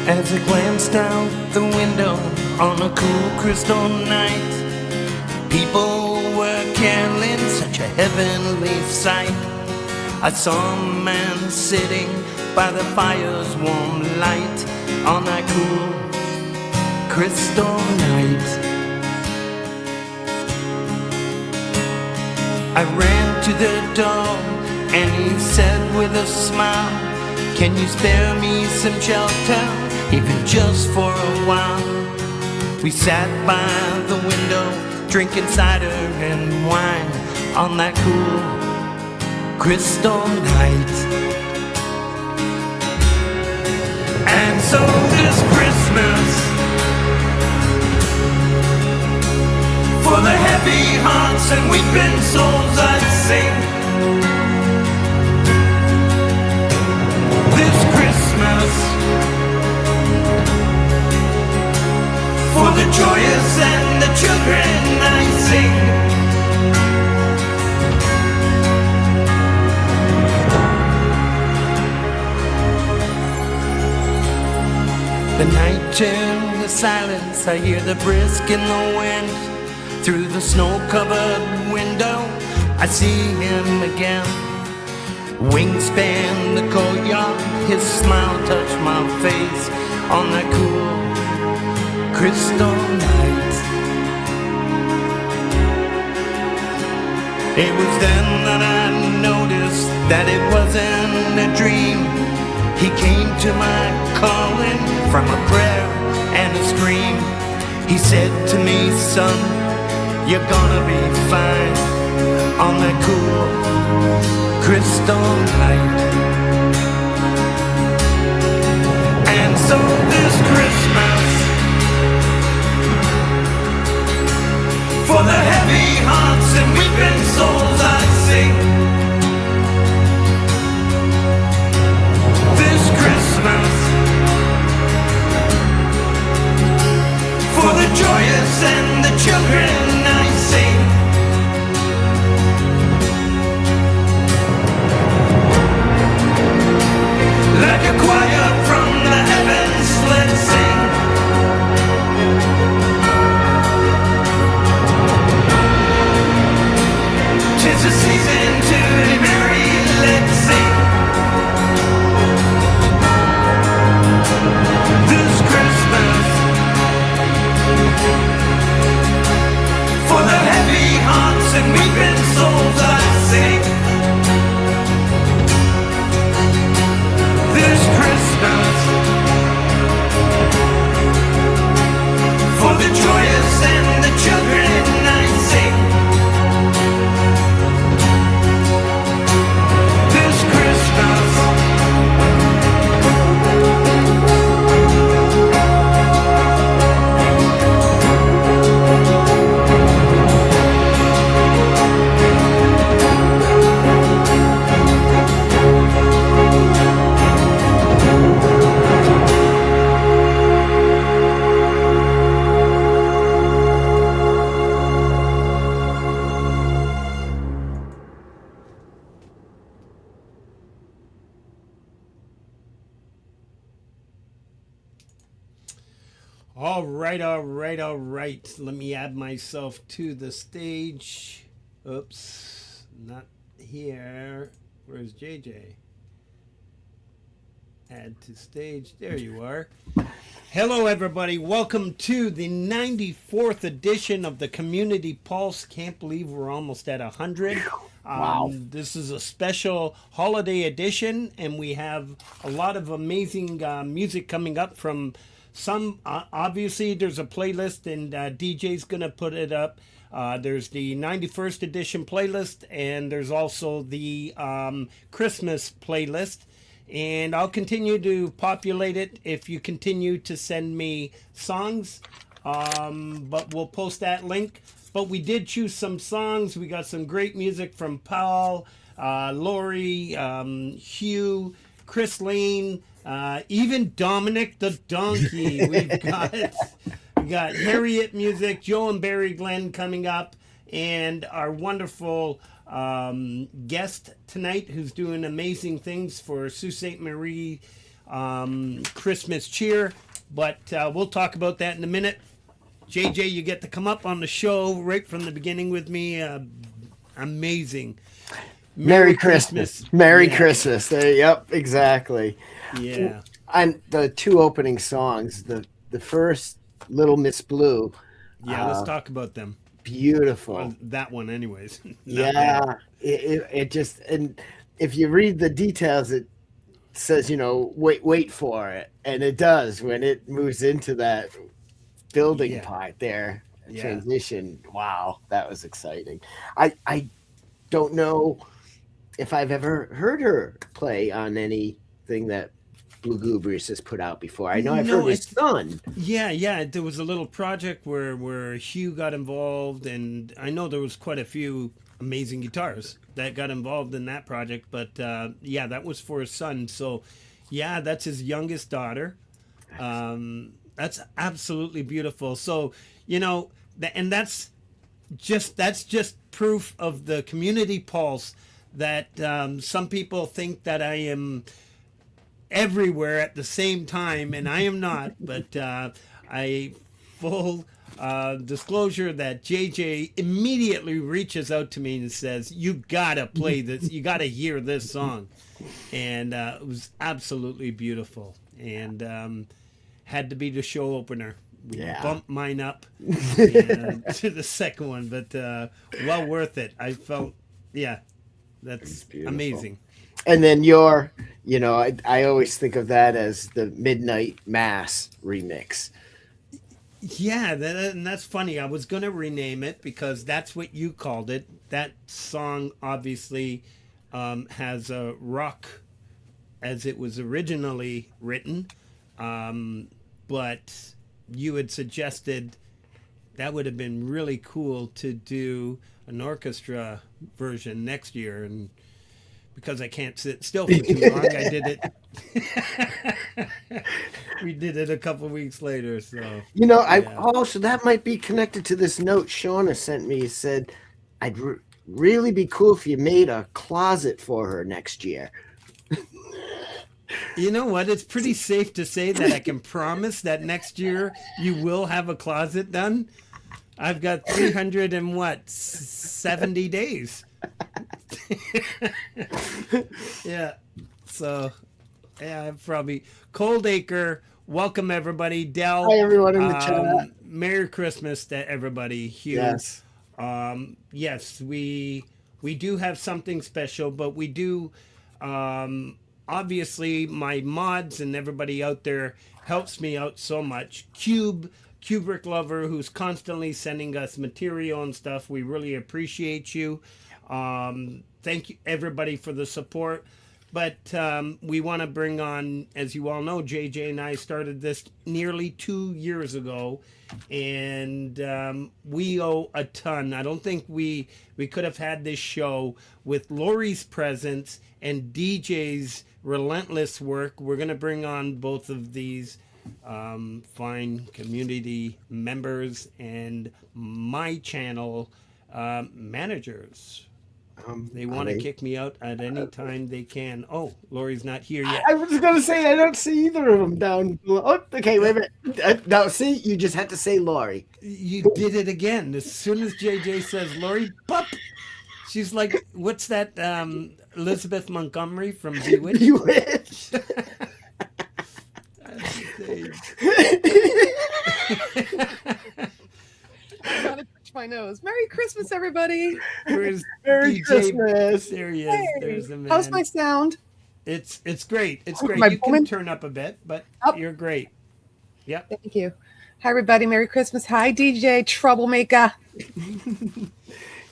As I glanced out the window on a cool crystal night, people were caroling, such a heavenly sight. I saw a man sitting by the fire's warm light on that cool crystal night. I ran to the door and he said with a smile, "Can you spare me some shelter, even just for a while?" We sat by the window, drinking cider and wine on that cool crystal night. And so this Christmas, for the heavy hearts and weeping souls I'd sing. This Christmas, for the joyous and the children I sing. The night turned to silence, I hear the brisk in the wind. Through the snow-covered window, I see him again. Wingspan the courtyard, his smile touched my face on that cool crystal night. It was then that I noticed that it wasn't a dream. He came to my calling from a prayer and a scream. He said to me, "Son, you're gonna be fine on that cool crystal night." And so this Christmas, for the heavy hearts and weeping souls I sing. This Christmas, for the joyous and the children I sing. Like a choir from the heavens, let's sing. Tis a season to be merry, let's sing. This Christmas, for the heavy hearts and weeping souls I sing. This Christmas, for the joyous and the children I sing. This Christmas, all right. Let me add myself to the stage. Oops, not here. Where's JJ? Add to stage. There you are. Hello, everybody. Welcome to the 94th edition of the Community Pulse. Can't believe we're almost at 100. Wow. This is a special holiday edition, and we have a lot of amazing music coming up from some. Obviously, there's a playlist, and DJ's going to put it up. There's the 91st edition playlist, and there's also the Christmas playlist. And I'll continue to populate it if you continue to send me songs. But we'll post that link. But we did choose some songs. We got some great music from Paul, Laurie, Hugh, Chris Lane, even Dominic the Donkey. We got Harriet music, Joe and Barry Glenn coming up, and our wonderful guest tonight who's doing amazing things for Sault Ste. Marie Christmas cheer. But we'll talk about that in a minute. JJ, you get to come up on the show right from the beginning with me. Amazing. Merry Christmas. Merry Christmas. Yep, exactly. Yeah. And the two opening songs, the first, Little Miss Blue. Yeah, let's talk about them. Beautiful. Well, that one anyways. Yeah. It just, and if you read the details, it says, wait for it. And it does when it moves into that building part there. Transition. Wow, that was exciting. I don't know if I've ever heard her play on anything that Blue Goobers has put out before. I know I've heard his son. Yeah. There was a little project where Hugh got involved, and I know there was quite a few amazing guitars that got involved in that project. But that was for his son. So, that's his youngest daughter. That's absolutely beautiful. So, and that's just proof of the community pulse that some people think that I am everywhere at the same time, and I am not. But I full disclosure that JJ immediately reaches out to me and says, "You gotta play this. You gotta hear this song," and it was absolutely beautiful, and had to be the show opener. Bumped mine up to the second one, but well worth it. I felt, that's amazing. And then I always think of that as the Midnight Mass remix. Yeah, and that's funny. I was going to rename it because that's what you called it. That song obviously has a rock as it was originally written, but you had suggested that would have been really cool to do an orchestra version next year, and because I can't sit still for too long, I did it. We did it a couple weeks later. So I also, that might be connected to this note Shauna sent me. He said, "I'd really be cool if you made a closet for her next year." You know what? It's pretty safe to say that I can promise that next year you will have a closet done. I've got 370 days. So probably Coldacre. Welcome everybody. Dell. Hi everyone in the chat. Merry Christmas to everybody. Hugh. Yes. We do have something special, but we do. Obviously, my mods and everybody out there helps me out so much. Kubrick Lover, who's constantly sending us material and stuff. We really appreciate you. Thank you, everybody, for the support. But we want to bring on, as you all know, JJ and I started this nearly 2 years ago, and we owe a ton. I don't think we could have had this show with Laurie's presence and DJ's relentless work. We're going to bring on both of these fine community members and my channel managers. They want to kick me out at any time they can. Oh, Laurie's not here yet. I was going to say, I don't see either of them down below. Oh, okay, wait a minute. No, see, you just had to say Laurie. You did it again. As soon as JJ says Laurie, pop, she's like, what's that, Elizabeth Montgomery from Bewitched? Bewitched. I gotta touch my nose. Merry Christmas, everybody. Where's Merry DJ? Christmas. There he is. Hey, there's the man. how's my sound? It's great. It's great. My You can woman? turn up a bit, but you're great. Yep. Thank you. Hi, everybody. Merry Christmas. Hi, DJ Troublemaker.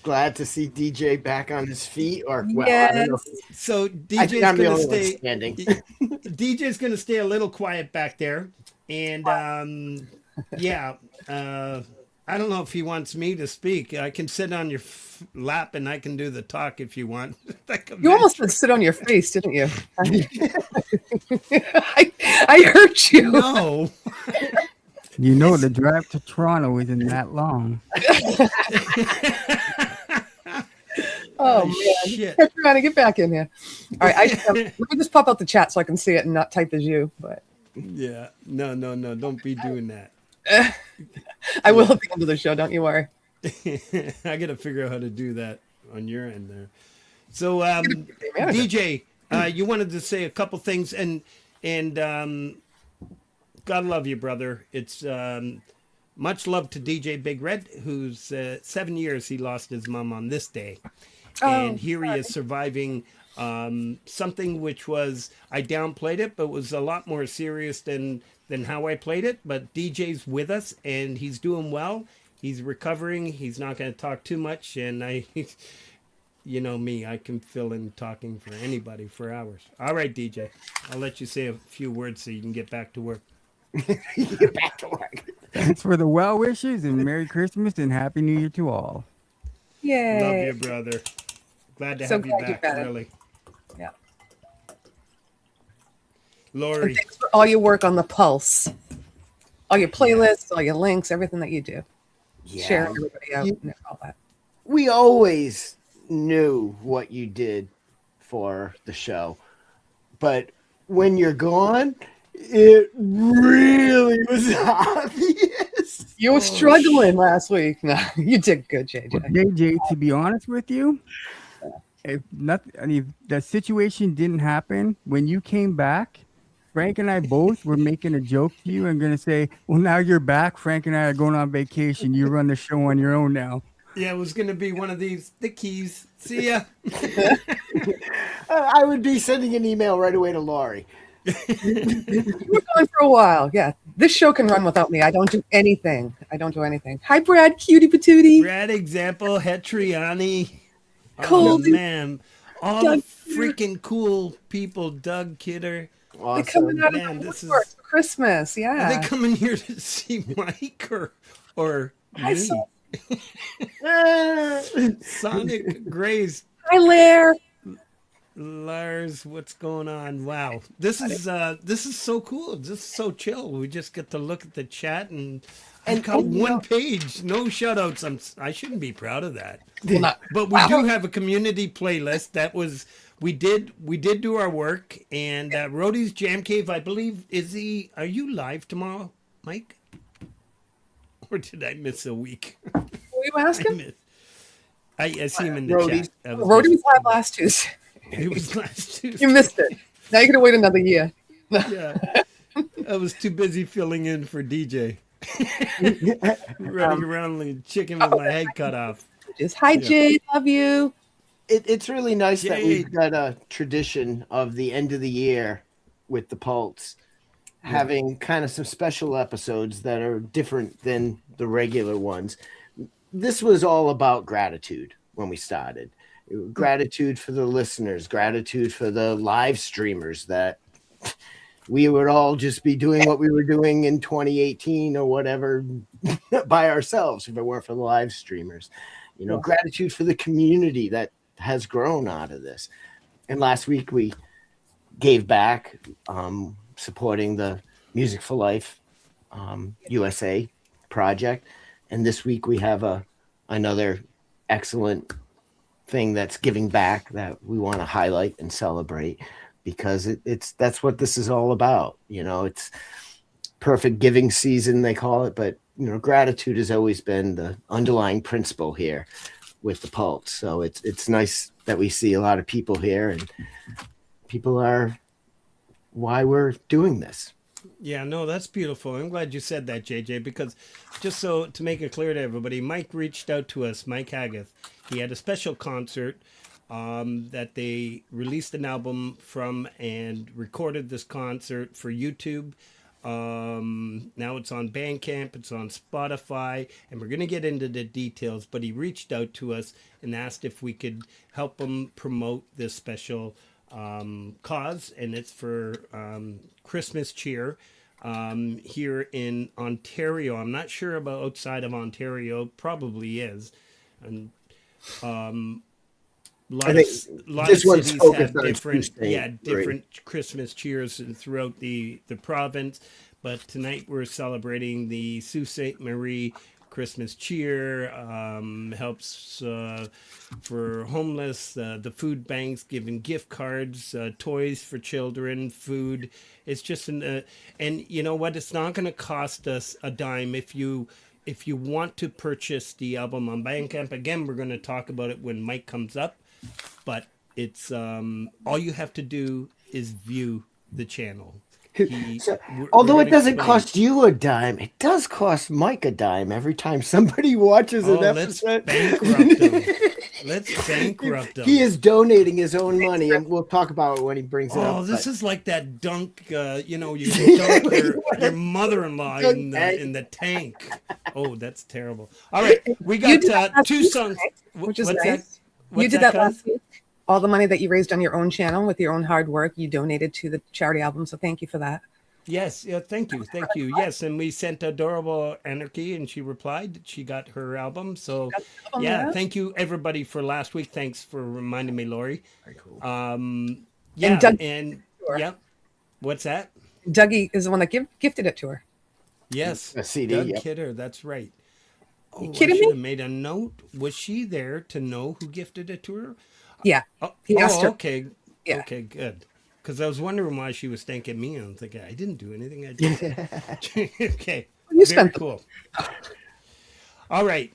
Glad to see DJ back on his feet, or well, Yes. I don't know. So I think DJ's I'm the gonna only one stay. standing. DJ's gonna stay a little quiet back there, and I don't know if he wants me to speak. I can sit on your lap and I can do the talk if you want. You almost did sit on your face, didn't you? I hurt you. No. You know the drive to Toronto isn't that long. Oh man! Shit. Trying to get back in here. All right, let me just pop out the chat so I can see it and not type as you. But Yeah. No, don't be doing that. I will at the end of the show. Don't you worry. I got to figure out how to do that on your end there. So, Manager. DJ, you wanted to say a couple things, and God love you, brother. It's much love to DJ Big Red, who's 7 years he lost his mom on this day, and here he is surviving something which was, I downplayed it, but was a lot more serious than how I played it. But DJ's with us, and he's doing well. He's recovering. He's not going to talk too much, and you know me, I can fill in talking for anybody for hours. All right, DJ, I'll let you say a few words so you can get back to work. Get back to work. Thanks for the well wishes and Merry Christmas and Happy New Year to all. Yay. Love you, brother. Glad to So have you glad you back, got it. really. Yeah. Laurie. And thanks for all your work on the Pulse. All your playlists, all your links, everything that you do. Yeah. Share everybody out and all that. We always knew what you did for the show, but when you're gone, it really was obvious. You were struggling last week. No, you did good, JJ. Well, JJ, to be honest with you, if the situation didn't happen when you came back, Frank and I both were making a joke to you and going to say, well, now you're back. Frank and I are going on vacation. You run the show on your own now. Yeah, it was going to be one of these, the keys. See ya. I would be sending an email right away to Laurie. We're going for a while. Yeah. This show can run without me. I don't do anything. Hi, Brad, cutie patootie. Brad Example, Hetriani. Oh, Cool. man. All Doug the freaking cool people. Doug Kidder. They're Awesome. coming out Man, of the this woodwork is- for Christmas. Are Yeah. they coming here to see Mike or Hi, me? Sault. Sonic Grace. Hi, Lair. Lars, what's going on? Wow, this is so cool. This is so chill. We just get to look at the chat and got one page, no shoutouts. I shouldn't be proud of that, Well, not, but we do have a community playlist. That was we did do our work, and Rhodey's Jam Cave, I believe, are you live tomorrow, Mike? Or did I miss a week? were you asking? I see him in the Rhodey's- chat. That was Rhodey was live last Tuesday. It was last Tuesday. You missed it. Now you're going to wait another year. Yeah. I was too busy filling in for DJ. Running around like a chicken with my head cut off. Just hi, Jade. Love you. It's really nice that we've Jade. got a tradition of the end of the year with the Pulse, having kind of some special episodes that are different than the regular ones. This was all about gratitude when we started. Gratitude for the listeners, gratitude for the live streamers that we would all just be doing what we were doing in 2018 or whatever by ourselves if it weren't for the live streamers. You know, gratitude for the community that has grown out of this. And last week we gave back, supporting the Music for Life USA project. And this week we have another excellent thing that's giving back that we want to highlight and celebrate, because that's what this is all about. You know, it's perfect giving season, they call it, but you know, gratitude has always been the underlying principle here with the Pulse. So it's nice that we see a lot of people here, and people are why we're doing this. Yeah, no, that's beautiful. I'm glad you said that, JJ, because just so to make it clear to everybody, Mike reached out to us, Mike Hagath. He had a special concert that they released an album from and recorded this concert for YouTube. Now it's on BANDCAMP, it's on Spotify, and we're going to get into the details, but he reached out to us and asked if we could help him promote this special cause, and it's for Christmas cheer here in Ontario. I'm not sure about outside of Ontario, probably is. And lot this of one's cities focused have on different Tuesday, different Christmas cheers throughout the province, but tonight we're celebrating the Sault Ste. Marie Christmas cheer, helps for homeless, the food banks, giving gift cards, toys for children, food. It's just and you know what? It's not going to cost us a dime if you want to purchase the album on Bandcamp. Again, we're going to talk about it when Mike comes up, but it's all you have to do is view the channel. Although it doesn't cost you a dime, it does cost Mike a dime every time somebody watches an episode. Let's bankrupt him. Let's bankrupt him. He is donating his own money, and we'll talk about it when he brings it up. Oh, this is like that dunk, you dunk your mother-in-law in the tank. Oh, that's terrible. All right, we got two songs. Which is nice. You did that last week. All the money that you raised on your own channel with your own hard work, you donated to the charity album. So thank you for that. Yes. Yeah. Thank you. Yes. And we sent Adorable Anarchy and she replied. She got her album. So yeah. Thank you everybody for last week. Thanks for reminding me, Laurie. Very cool. Yeah. And yeah. What's that? Dougie is the one that gifted it to her. Yes. A CD. Doug Kidder. That's right. Oh, you kidding me? Have made a note. Was she there to know who gifted it to her? Yeah. He asked her. Okay. Yeah. Okay, good. Because I was wondering why she was thanking me. I'm thinking, I didn't do anything. I did. Okay. You spent cool. All right.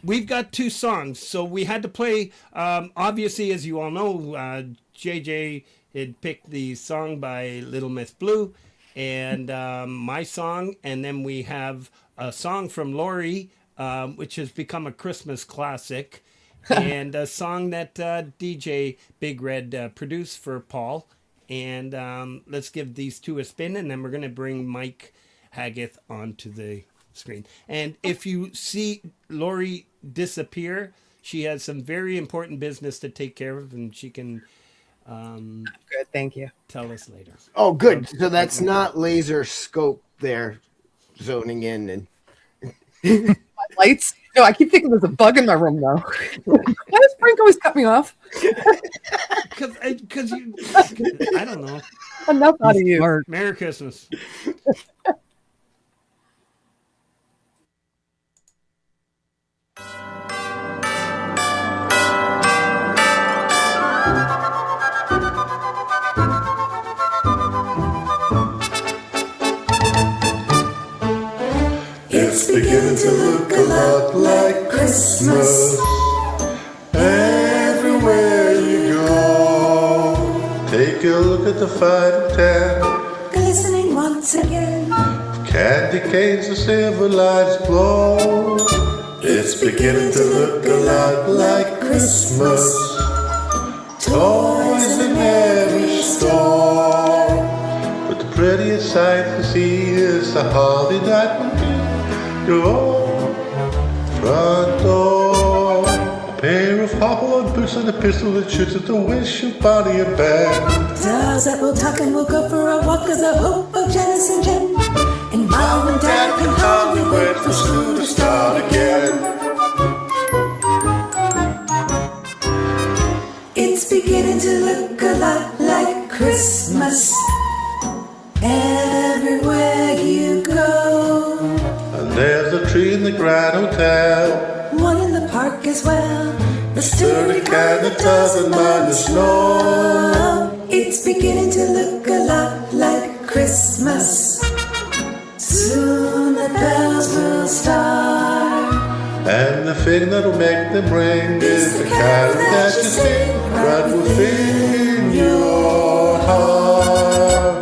We've got two songs. So we had to play, obviously, as you all know, JJ had picked the song by Little Miss Blue and my song. And then we have a song from Laurie, which has become a Christmas classic. And a song that DJ Big Red produced for Paul. And let's give these two a spin, and then we're going to bring Mike Haggith onto the screen. And if you see Laurie disappear, she has some very important business to take care of, and she can good, thank you. Tell us later. Oh, good. So that's not laser scope there zoning in and lights. No, I keep thinking there's a bug in my room now. Why does Frank always cut me off? Because you, I don't know. Enough out of you. Merry Christmas. It's beginning to look a lot like Christmas everywhere you go. Take a look at the 5 and 10, glistening once again. Candy canes and silver lights glow. It's beginning to look a lot like Christmas. Toys in every store. But the prettiest sight to see is the holly night when your front door. A pair of hop-on boots and a pistol that shoots at the wish of Bonnie and Ben. Dolls that will talk and we'll go for a walk as a hope of Janice and Jen. And Mom and Dad can hardly wait for school to start again. It's beginning to look a lot like Christmas everywhere you go. And there's a tree in the Grand Hotel, One in the park as well. The sturdy kind that doesn't mind the snow. It's beginning to look a lot like Christmas. Soon the bells will start. And the thing that'll make them ring is the carol that you sing right within your heart.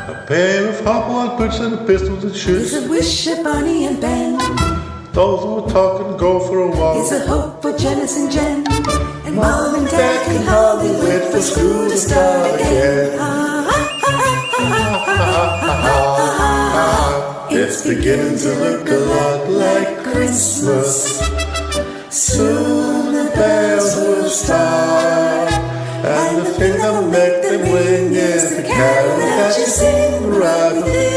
A pair of hop-on boots and a pistol that shoots. It's a wish of Bonnie and Ben. Those who are talking go for a walk. It's a hope for Janice and Jen. And Mom and Dad can hardly wait for school to start again. It's beginning to look a lot like Christmas. Soon the bells will start. And the thing that'll make them ring is the carol that you sing right within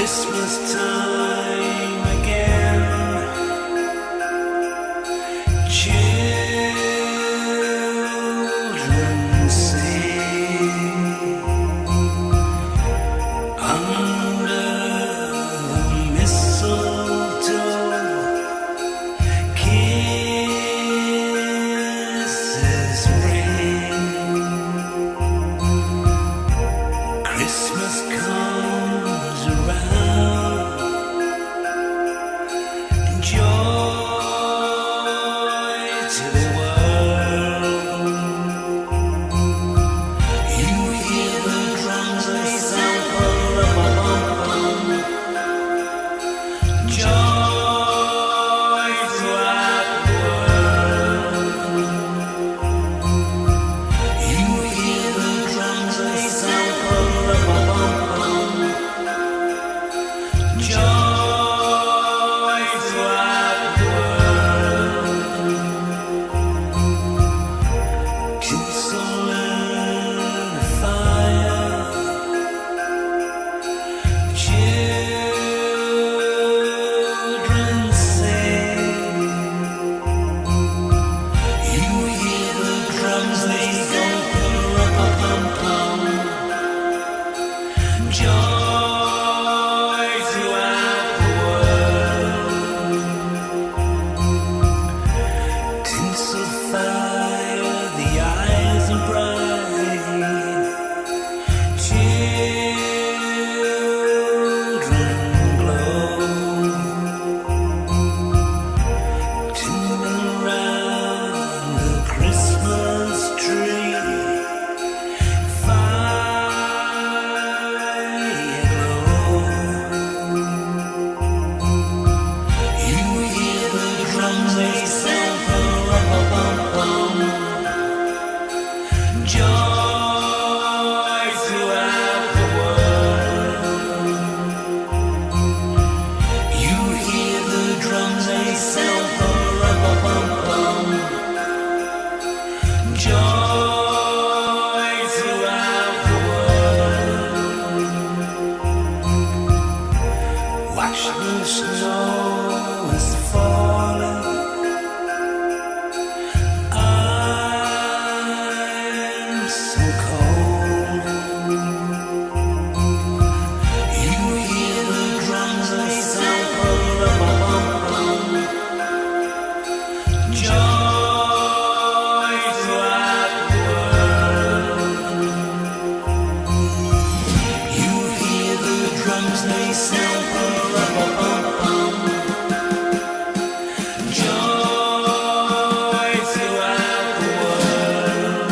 Christmas time again. Children sing under the mistletoe. Kisses ring. Christmas comes around. Joy to the world. You hear the drums, they sound bum. Joy throughout the world. You hear the drums, they sound bum. Joy throughout the world. Tinsel and fire. Children sing. You hear the drums, they go pum. Joy throughout the world. Tinsel fire, the eyes are bright. Children glow. Tuning around the Christmas tree. Fire glow. You hear the drums, they sound bum. Joy throughout the world. You hear the drums, they sound bum. Joy throughout the world. Watch the snow is falling. I'm so cold. You hear the drums, they sound bum. Joy throughout the world. You hear the drums, they sound bum. Joy throughout the world.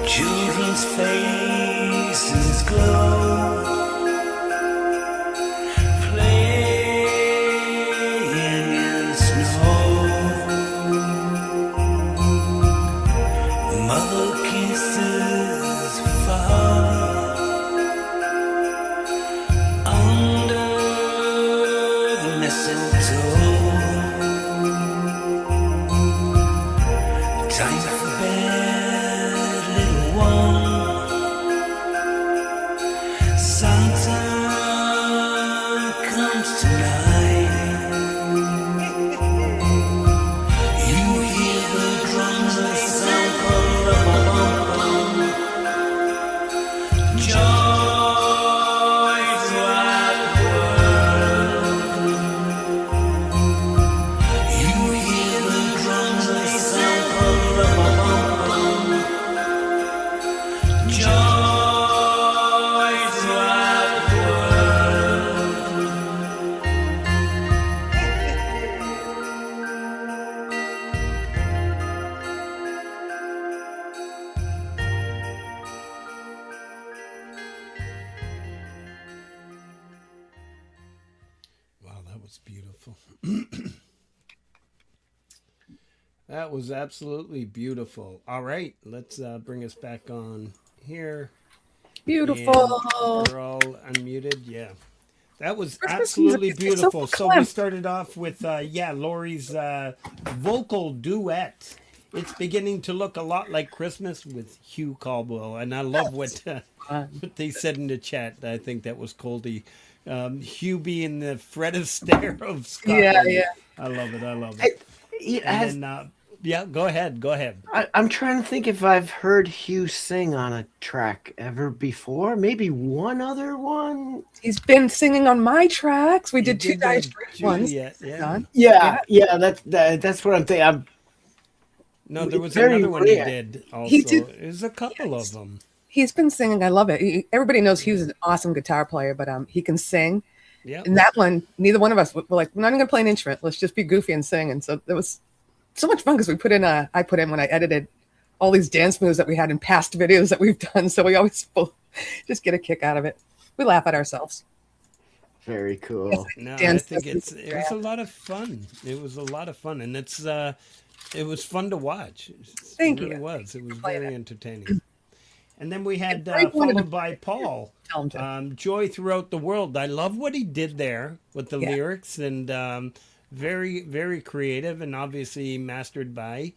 Children's faces glow. Playing in snow. Mother kisses father under the mistletoe. Time for bed, little one. Santa comes tonight. You hear the drums, they sound bum. Joy throughout the world. You hear the drums, they sound bum. Joy throughout the world. Wow, that was beautiful. That was absolutely beautiful. All right, let's bring us back on here. Beautiful. And we're all unmuted. Yeah. That was Christmas absolutely music is so beautiful. So we clever. started off with Laurie's vocal duet. it's beginning to look a lot like Christmas with Hugh Caldwell, and I love what they said in the chat. I think that was Coldy. Hugh being the Fred Astaire of Scotland. Yeah. I love it. I love it. And then, yeah, go ahead. I'm trying to think if I've heard Hugh sing on a track ever before. Maybe one other one. He's been singing on my tracks. We did two Dire did Straits Juliet, ones. yeah. Yeah. That's what I'm thinking. No, there was Very another one he rare. did also. He did- There's a couple of them. He's been singing. I love it. Everybody knows Hugh's an awesome guitar player, but he can sing. Yeah. And that one, neither one of us were like, we're not even going to play an instrument. Let's just be goofy and sing. And so it was so much fun because I put in when I edited all these dance moves that we had in past videos that we've done. So we always just get a kick out of it. We laugh at ourselves. Very cool. No, I Dance think lessons it was a lot of fun. It was a lot of fun, and it was fun to watch. Thank it really you. was. It was playing very it. entertaining. And then we had Frank wanted to- followed by Paul. Tell him to. Joy Throughout the World. I love what he did there with the Yeah. lyrics, and very, very creative, and obviously mastered by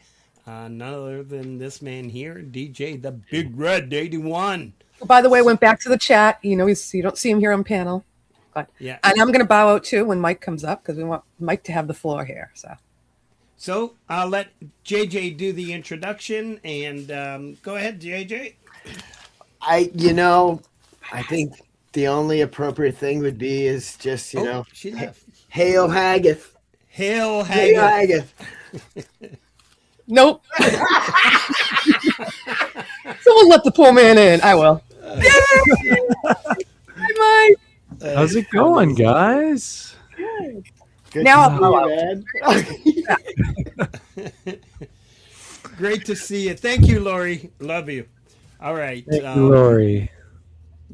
none other than this man here, DJ the Big Red 81. By the way, went back to the chat. You know, you don't see him here on panel. But, Yeah. and I'm going to bow out too when Mike comes up because we want Mike to have the floor here. So I'll let JJ do the introduction, and go ahead, JJ. I think the only appropriate thing would be is just, She left. Hail Haggith. Hail Hail Haggith. Haggith. Nope. Someone let the poor man in. I will. Hi, Mike. How's it going, guys? Good Now to I'll see you, man. Great to see you. Thank you, Laurie. Love you. All right. Thank you, Laurie.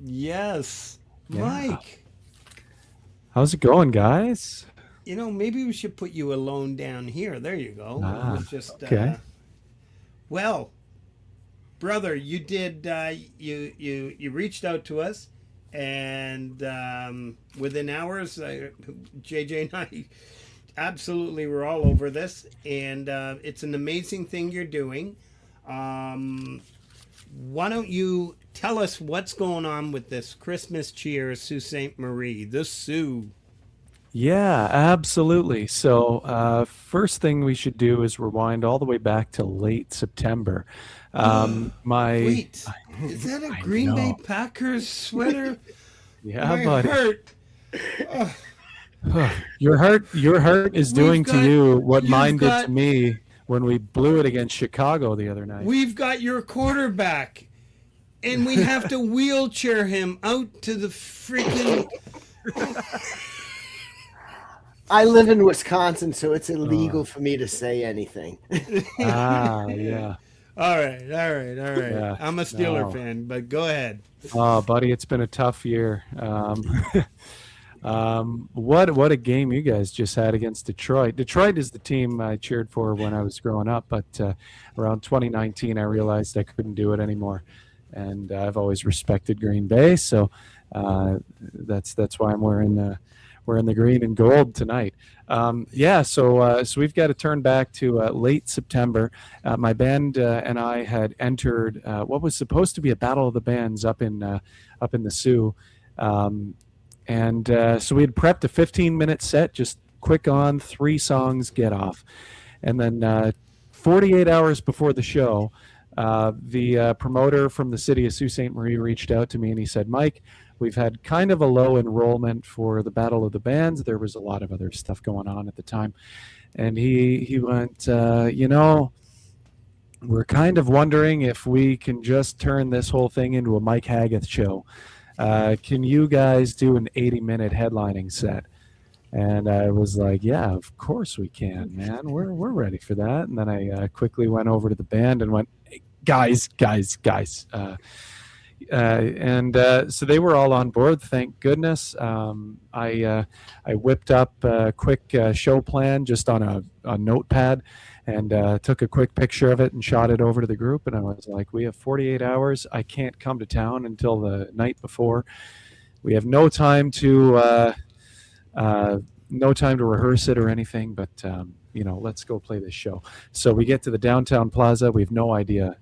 Yes. Yeah. Mike, How's it going, guys? maybe we should put you alone down here. There you go. Ah, It was just, okay. well, brother, you did, you reached out to us, and within hours, JJ and I absolutely were all over this, and it's an amazing thing you're doing. Why don't you tell us what's going on with this Christmas cheer, Sault Ste. Marie, the Sioux? Yeah, absolutely. So, first thing we should do is rewind all the way back to late September. Wait, is that a Green Bay know. Packers sweater? Yeah, My buddy. heart. Your heart is doing to got- you what you've mine did got- to me when we blew it against Chicago the other night. We've got your quarterback, and we have to wheelchair him out to the freaking. I live in Wisconsin, so it's illegal for me to say anything. Yeah. All right. Yeah, I'm a Steeler no. fan, but go ahead. Oh, buddy, it's been a tough year. What a game you guys just had against Detroit. Detroit is the team I cheered for when I was growing up, but around 2019, I realized I couldn't do it anymore, and I've always respected Green Bay, so that's why I'm wearing the green and gold tonight. So we've got to turn back to late September. My band and I had entered what was supposed to be a battle of the bands up in the Sioux, so we had prepped a 15-minute set, just quick on, 3 songs, get off, and then 48 hours before the show, the promoter from the city of Sault Ste. Marie reached out to me and he said, "Mike, we've had kind of a low enrollment for the Battle of the Bands. There was a lot of other stuff going on at the time." And he went, we're kind of wondering if we can just turn this whole thing into a Mike Haggith show. Can you guys do an 80-minute headlining set? And I was like, yeah, of course we can, man. We're ready for that. And then I quickly went over to the band and went, hey, guys. So they were all on board, thank goodness. I whipped up a quick show plan just on a notepad and took a quick picture of it and shot it over to the group. And I was like, we have 48 hours. I can't come to town until the night before. We have no time to rehearse it or anything, but let's go play this show. So we get to the downtown plaza. We have no idea,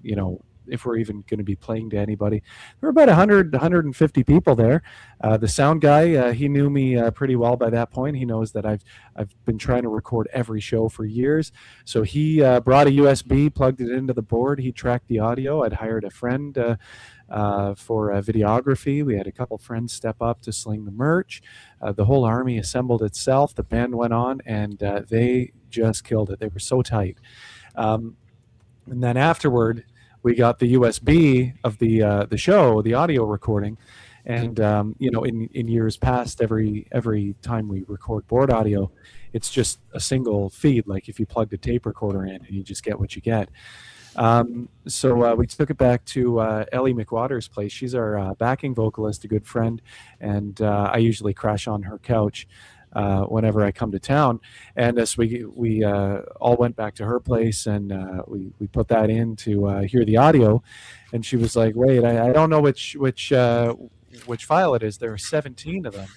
if we're even going to be playing to anybody. There were about 100, 150 people there. The sound guy, he knew me pretty well by that point. He knows that I've been trying to record every show for years. So he brought a USB, plugged it into the board. He tracked the audio. I'd hired a friend for videography. We had a couple friends step up to sling the merch. The whole army assembled itself. The band went on, and they just killed it. They were so tight. And then afterward, we got the USB of the show, the audio recording, and in years past, every time we record board audio, it's just a single feed. Like if you plugged a tape recorder in, and you just get what you get. So we took it back to Ellie McWater's place. She's our backing vocalist, a good friend, and I usually crash on her couch whenever I come to town. And so we all went back to her place, and we put that in to hear the audio. And she was like, "Wait, I don't know which file it is. There are 17 of them."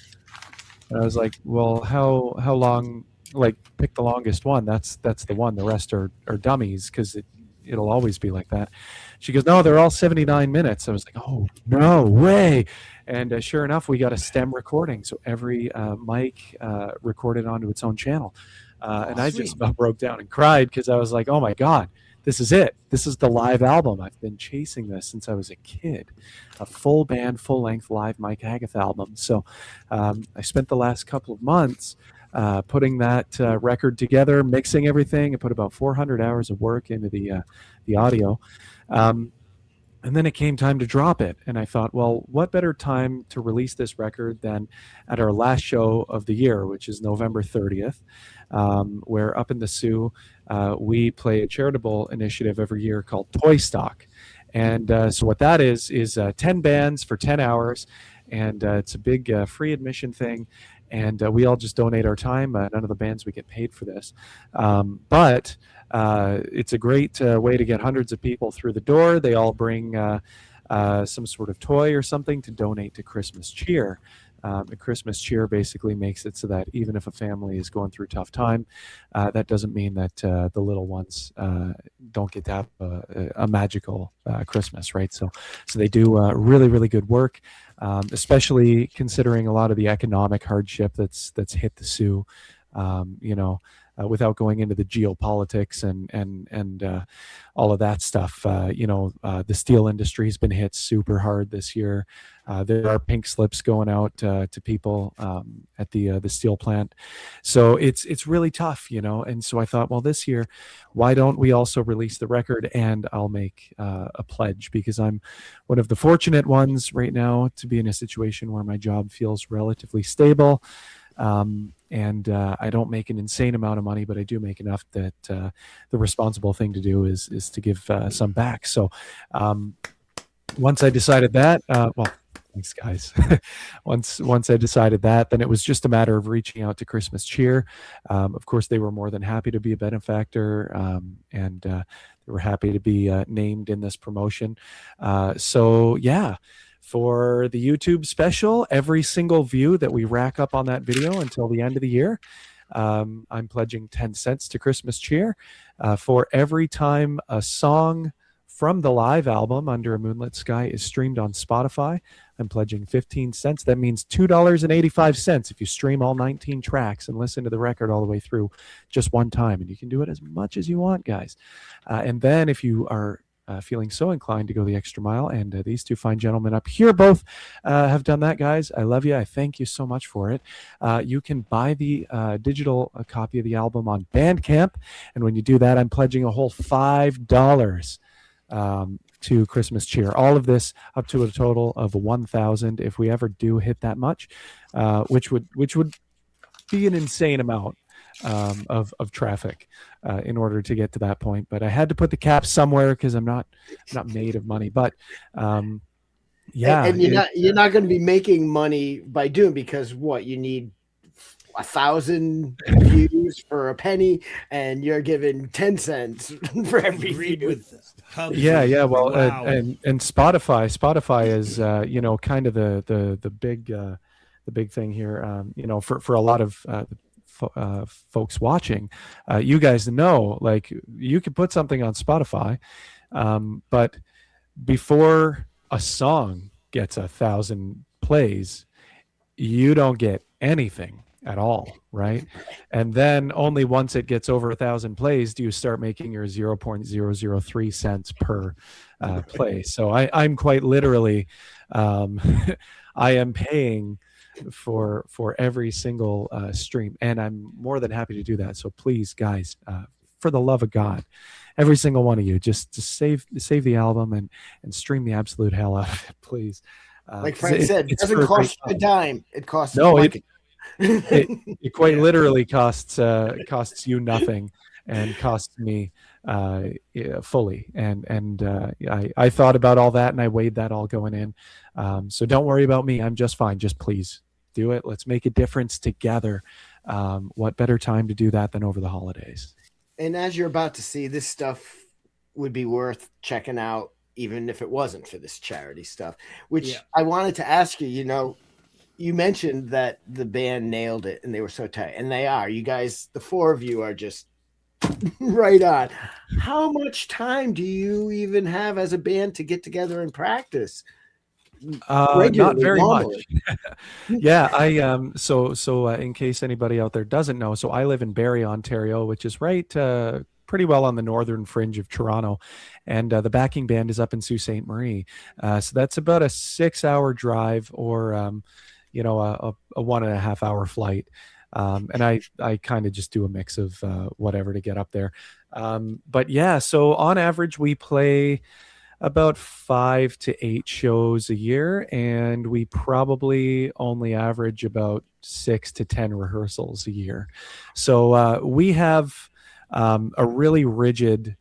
And I was like, "Well, how long? Like, pick the longest one. That's the one. The rest are dummies, because it'll always be like that." She goes, "No, they're all 79 minutes." I was like, "Oh, no way." And sure enough, we got a stem recording. So every mic recorded onto its own channel. And I just about broke down and cried, because I was like, oh my God, this is it. This is the live album. I've been chasing this since I was a kid. A full band, full length live Mike Agatha album. So I spent the last couple of months putting that record together, mixing everything. I put about 400 hours of work into the audio. And then it came time to drop it. And I thought, well, what better time to release this record than at our last show of the year, which is November 30th, where up in the Sioux, we play a charitable initiative every year called Toy Stock. And so what that is 10 bands for 10 hours. And it's a big free admission thing. And we all just donate our time. None of the bands, we get paid for this. But it's a great way to get hundreds of people through the door. They all bring some sort of toy or something to donate to Christmas Cheer. And Christmas Cheer basically makes it so that even if a family is going through a tough time, that doesn't mean that the little ones don't get to have a magical Christmas, right? So they do really, really good work, especially considering a lot of the economic hardship that's hit the Sioux. Without going into the geopolitics and all of that stuff, the steel industry has been hit super hard this year. There are pink slips going out to people at the steel plant, so it's really tough, And so I thought, well, this year, why don't we also release the record, and I'll make a pledge, because I'm one of the fortunate ones right now to be in a situation where my job feels relatively stable. And I don't make an insane amount of money, but I do make enough that the responsible thing to do is to give some back. So once I decided that, thanks guys. Once I decided that, then it was just a matter of reaching out to Christmas Cheer. Of course, they were more than happy to be a benefactor, and they were happy to be named in this promotion. So yeah. For the YouTube special, every single view that we rack up on that video until the end of the year, I'm pledging 10 cents to Christmas Cheer. For every time a song from the live album Under a Moonlit Sky is streamed on Spotify, I'm pledging 15 cents. That means $2.85 if you stream all 19 tracks and listen to the record all the way through just one time. And you can do it as much as you want, guys. And then if you are feeling so inclined to go the extra mile, and these two fine gentlemen up here both have done that, guys. I love you. I thank you so much for it. You can buy the digital copy of the album on BANDCAMP, and when you do that, I'm pledging a whole $5 to Christmas Cheer. All of this up to a total of $1,000 if we ever do hit that much, which would be an insane amount of traffic in order to get to that point. But I had to put the cap somewhere, because I'm not made of money. But yeah, and you're not going to be making money by doing, because you need 1,000 views for a penny, and you're giving 10 cents for every view. Yeah. Well, wow. and Spotify is kind of the big thing here. For a lot of folks watching, you guys know, like, you could put something on Spotify, but before a song gets 1,000 plays, you don't get anything at all, right? And then only once it gets over 1,000 plays do you start making your 0.003 cents per play. So I'm quite literally, I am paying for every single stream, and I'm more than happy to do that. So please, guys, for the love of God, every single one of you, just save the album and stream the absolute hell out of it, please. Like Frank said, it doesn't cost a dime. It costs it quite literally costs you nothing, and costs me fully. And I thought about all that, and I weighed that all going in. So don't worry about me. I'm just fine. Just please do it. Let's make a difference together. What better time to do that than over the holidays? And as you're about to see, this stuff would be worth checking out, even if it wasn't for this charity stuff, which I wanted to ask you, you mentioned that the band nailed it and they were so tight, and they are. You guys, the four of you are just right on. How much time do you even have as a band to get together and practice? Not very much. Yeah, so in case anybody out there doesn't know, so I live in Barrie, Ontario, which is right pretty well on the northern fringe of Toronto, and the backing band is up in Sault Ste. Marie. So that's about a 6-hour drive, or a 1.5 hour flight. And I kind of just do a mix of whatever to get up there. But yeah, so on average we play about 5 to 8 shows a year, and we probably only average about 6 to 10 rehearsals a year. So we have a really rigid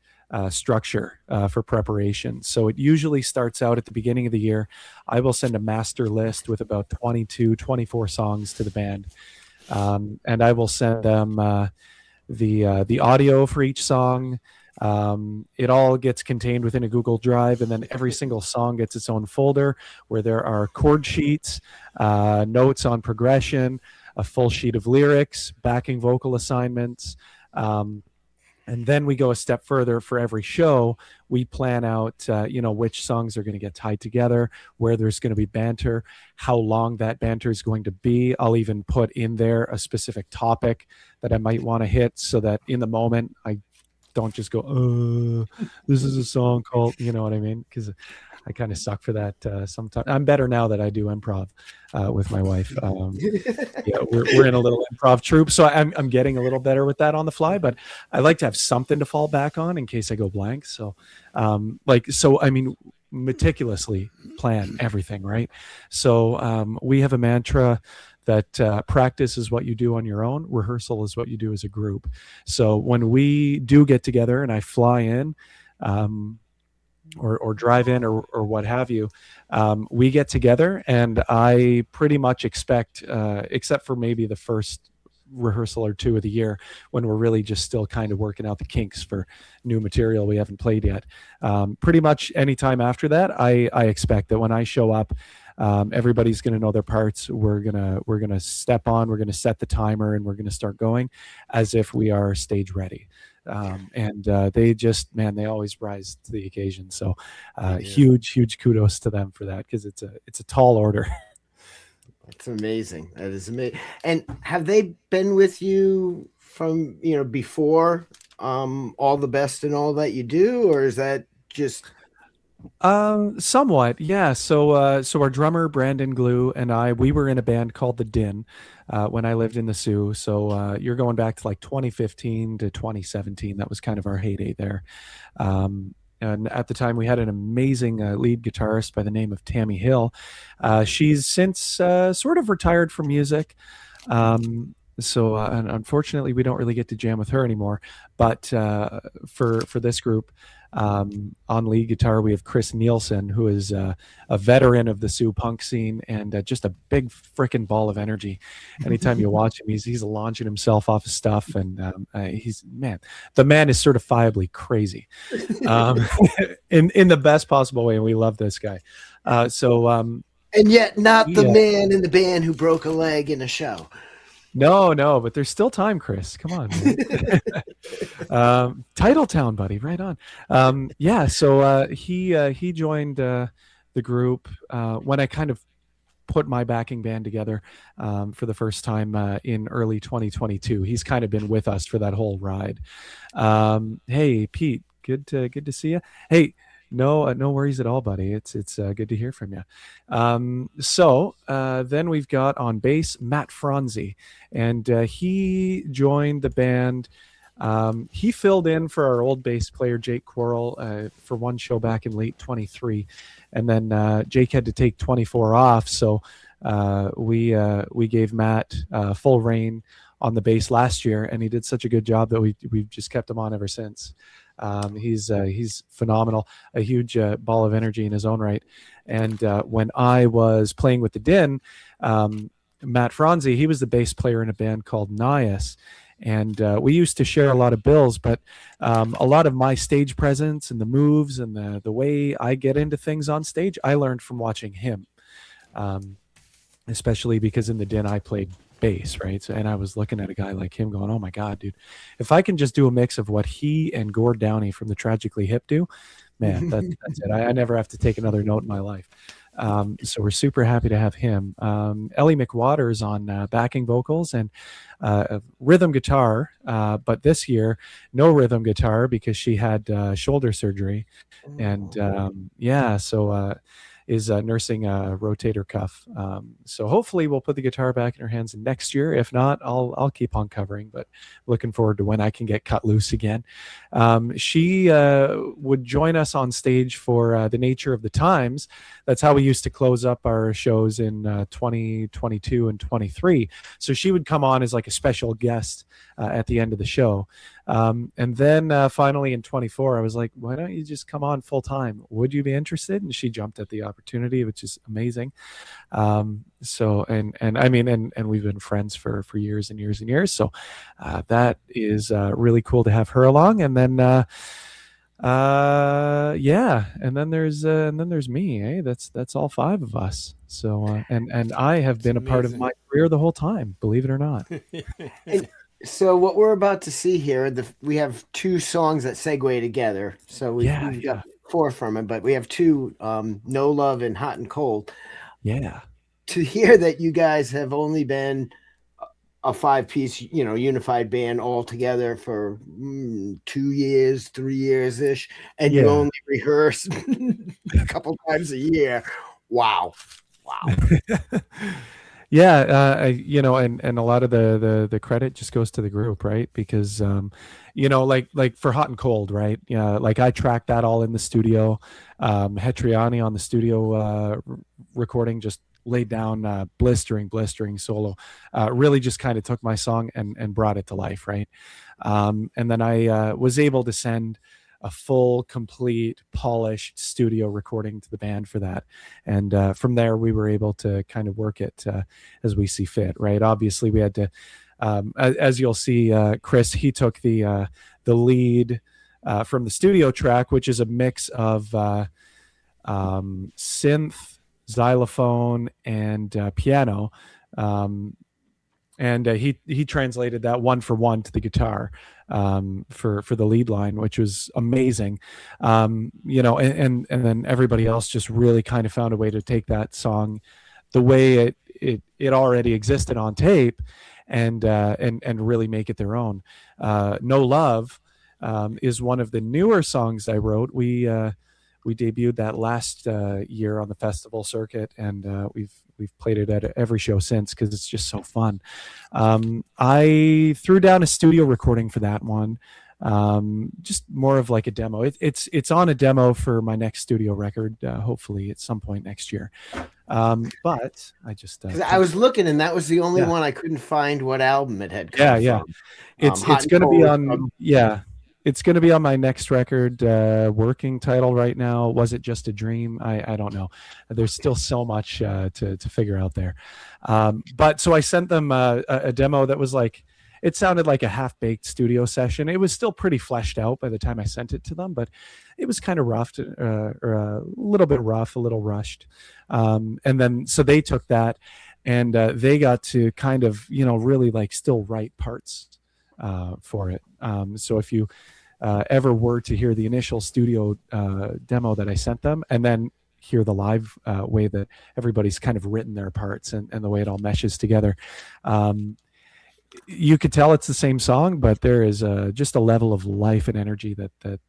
structure for preparation. So it usually starts out at the beginning of the year. I will send a master list with about 24 songs to the band. And I will send them the audio for each song. It all gets contained within a Google Drive, and then every single song gets its own folder where there are chord sheets, notes on progression, a full sheet of lyrics, backing vocal assignments. And then we go a step further. For every show, we plan out, which songs are going to get tied together, where there's going to be banter, how long that banter is going to be. I'll even put in there a specific topic that I might want to hit, so that in the moment I don't just go, this is a song called, you know what I mean? Because I kind of suck for that sometimes. I'm better now that I do improv with my wife. Yeah, we're in a little improv troupe, so I'm getting a little better with that on the fly. But I like to have something to fall back on in case I go blank. So, meticulously plan everything, right? So we have a mantra that practice is what you do on your own, rehearsal is what you do as a group. So when we do get together and I fly in, or drive in, or what have you, we get together, and I pretty much expect, except for maybe the first rehearsal or two of the year, when we're really just still kind of working out the kinks for new material we haven't played yet. Pretty much anytime after that, I expect that when I show up, everybody's going to know their parts. We're gonna step on, we're gonna set the timer, and we're gonna start going as if we are stage ready. They just, man, they always rise to the occasion. So huge kudos to them for that, because it's a tall order. That's amazing. That is amazing. And have they been with you from before all the best and all that you do, or is that just somewhat, yeah. So our drummer Brandon Glue and we were in a band called The Din when I lived in the Sioux. So you're going back to like 2015 to 2017. That was kind of our heyday there. And at the time we had an amazing lead guitarist by the name of Tammy Hill. She's since sort of retired from music. So unfortunately we don't really get to jam with her anymore. But for this group, on lead guitar, we have Chris Nielsen, who is a veteran of the Sioux punk scene, and just a big freaking ball of energy. Anytime you watch him, he's launching himself off of stuff, and the man is certifiably crazy, in the best possible way, and we love this guy. And yet not the man in the band who broke a leg in a show. No, but there's still time, Chris. Come on, man. Titletown, buddy, right on. Yeah, so he joined the group when I kind of put my backing band together for the first time in early 2022. He's kind of been with us for that whole ride. Hey, Pete, good to see you. Hey, no worries at all, buddy. It's good to hear from you. So then we've got on bass Matt Franzi, and he joined the band. He filled in for our old bass player Jake Quarrel for one show back in late 23, and then Jake had to take 24 off, so we gave Matt full reign on the bass last year, and he did such a good job that we've just kept him on ever since. He's phenomenal, a huge ball of energy in his own right. And when I was playing with the Din, Matt Franzi, he was the bass player in a band called Nias. And we used to share a lot of bills, but a lot of my stage presence and the moves and the way I get into things on stage, I learned from watching him, especially because in the Din I played bass, right? So, and I was looking at a guy like him going, oh my God, dude, if I can just do a mix of what he and Gord Downey from the Tragically Hip do, man, that's it. I never have to take another note in my life. So we're super happy to have him. Ellie McWaters on backing vocals and rhythm guitar, but this year no rhythm guitar because she had shoulder surgery, and so is nursing a rotator cuff. So hopefully we'll put the guitar back in her hands next year. If not, I'll keep on covering, but looking forward to when I can get cut loose again. She would join us on stage for The Nature of the Times. That's how we used to close up our shows in 2022 and 23. So she would come on as like a special guest at the end of the show. And then finally in 24, I was like, why don't you just come on full time? Would you be interested? And she jumped at the opportunity, which is amazing. So, and I mean, and we've been friends for years and years and years. So that is really cool to have her along. And then, and then there's me, eh? That's all five of us. So, and I have been a part of my career the whole time, believe it or not. So what we're about to see here, we have two songs that segue together. So we've got four from it, but we have two, No Love and Hot and Cold. Yeah. To hear that you guys have only been a 5-piece, unified band all together for 2 years, 3 years ish, and you only rehearse a couple times a year. Wow. Yeah, and a lot of the credit just goes to the group, right? Because like for Hot and Cold, right? Yeah, like I tracked that all in the studio. Hetriani on the studio recording just laid down blistering solo. Really just kind of took my song and brought it to life, right? And then I was able to send a full, complete, polished studio recording to the band for that. And from there, we were able to kind of work it as we see fit, right? Obviously, we had to, as you'll see, Chris, he took the lead from the studio track, which is a mix of synth, xylophone, and piano. And he translated that one for one to the guitar for the lead line, which was amazing. And then everybody else just really kind of found a way to take that song the way it already existed on tape and really make it their own. No Love is one of the newer songs I wrote. We debuted that last year on the festival circuit, and we've played it at every show since because it's just so fun. I threw down a studio recording for that one, just more of like a demo. It's on a demo for my next studio record, hopefully at some point next year. But I just I was looking, and that was the only one I couldn't find what album it had come from. It's going to be on It's going to be on my next record, working title right now. Was It Just a Dream? I don't know. There's still so much to figure out there. But so I sent them a demo that was like, it sounded like a half-baked studio session. It was still pretty fleshed out by the time I sent it to them, but it was kind of rough, or a little bit rough, a little rushed. And then, so they took that. and they got to kind of, really like still write parts for it. So if you ever were to hear the initial studio demo that I sent them, and then hear the live way that everybody's kind of written their parts and the way it all meshes together, you could tell it's the same song, but there is just a level of life and energy that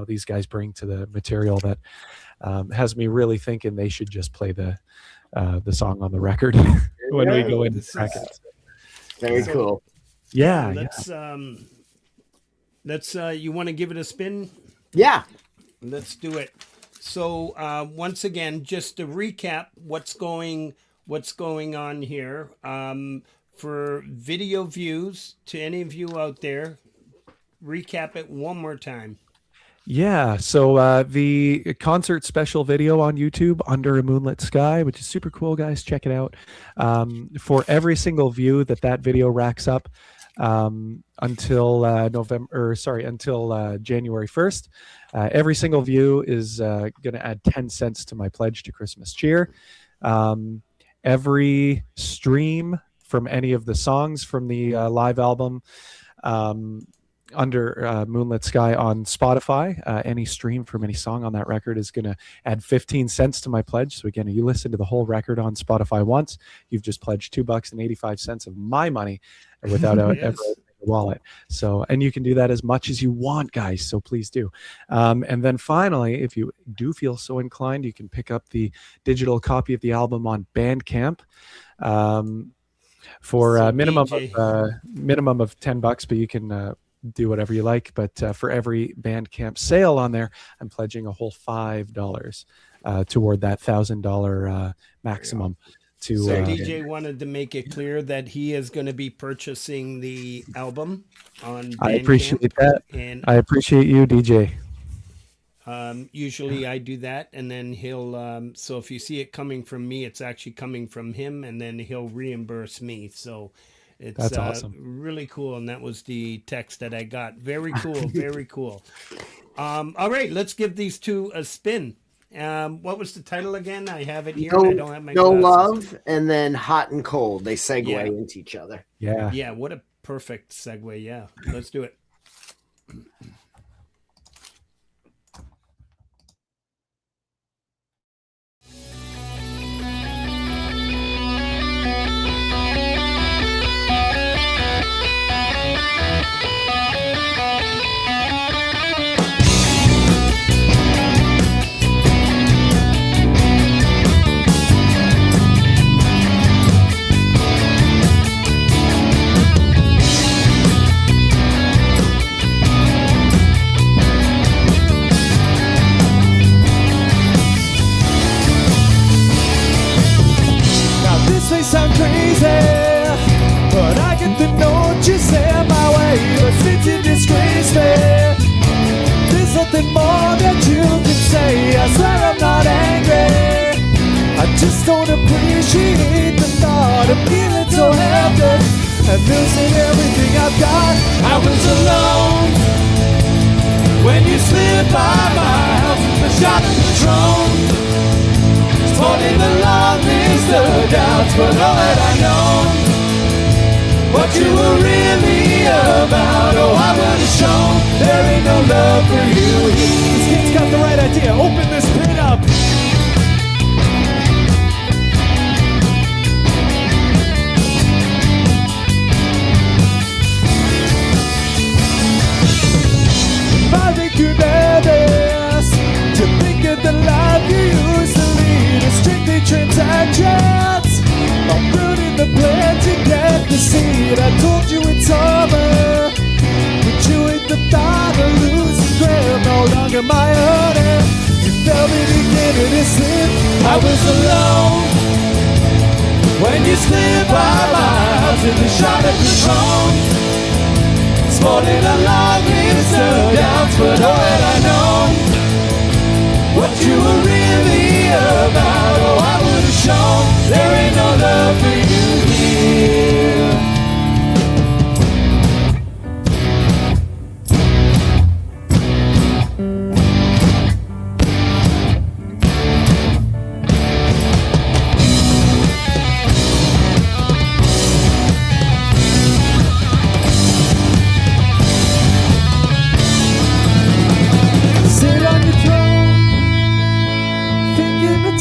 these guys bring to the material that has me really thinking they should just play the song on the record when we go into brackets. Very cool. Yeah. Let's you want to give it a spin? Yeah. Let's do it. So once again, just to recap what's going on here. For video views, to any of you out there, recap it one more time. Yeah, so the concert special video on YouTube, Under a Moonlit Sky, which is super cool, guys. Check it out. For every single view that video racks up until January 1st, every single view is going to add 10 cents to my pledge to Christmas Cheer. Every stream from any of the songs from the live album Under Moonlit Sky on Spotify, any stream from any song on that record is going to add 15 cents to my pledge. So again, if you listen to the whole record on Spotify once, you've just pledged $2.85 of my money without ever opening a wallet. So, and you can do that as much as you want, guys. So please do. And then finally, if you do feel so inclined, you can pick up the digital copy of the album on BANDCAMP. For minimum of $10, but you can do whatever you like. But for every BANDCAMP sale on there, I'm pledging a whole $5 toward that $1,000 maximum. So DJ wanted to make it clear that he is going to be purchasing the album on BANDCAMP. I appreciate that, and I appreciate you, DJ. Usually I do that, and then he'll so if you see it coming from me, it's actually coming from him, and then he'll reimburse me. So that's awesome. Really cool. And that was the text that I got. Very cool. Very cool. All right, let's give these two a spin. What was the title again? I have it here. I don't have my glasses. Love, and then Hot and Cold. They segue into each other. Yeah, what a perfect segue. Yeah, let's do it. Sound crazy, but I get the note you send my way. But since you disgrace me, there's nothing more that you can say. I swear I'm not angry, I just don't appreciate the thought of feeling so helpless and losing everything I've got. I was alone when you slipped by my house with a shot of Patron. Holding the long list of doubts, but all that I know, what you were really about, oh, I would have shown there ain't no love for you. This kid's got the right idea. Open this pin up. I think you're nervous to think of the life you used to lead. Strictly transactions, I'm ruining the plan to get the seed. I told you it's over, but you ain't the thought of losing grip. No longer my owner. You felt me beginning to slip. I was alone when you slipped by my house with a shot of Patron. Sporting a long list of doubts, but all that I know, what you were really about, oh, I would have shown there ain't no love for you here.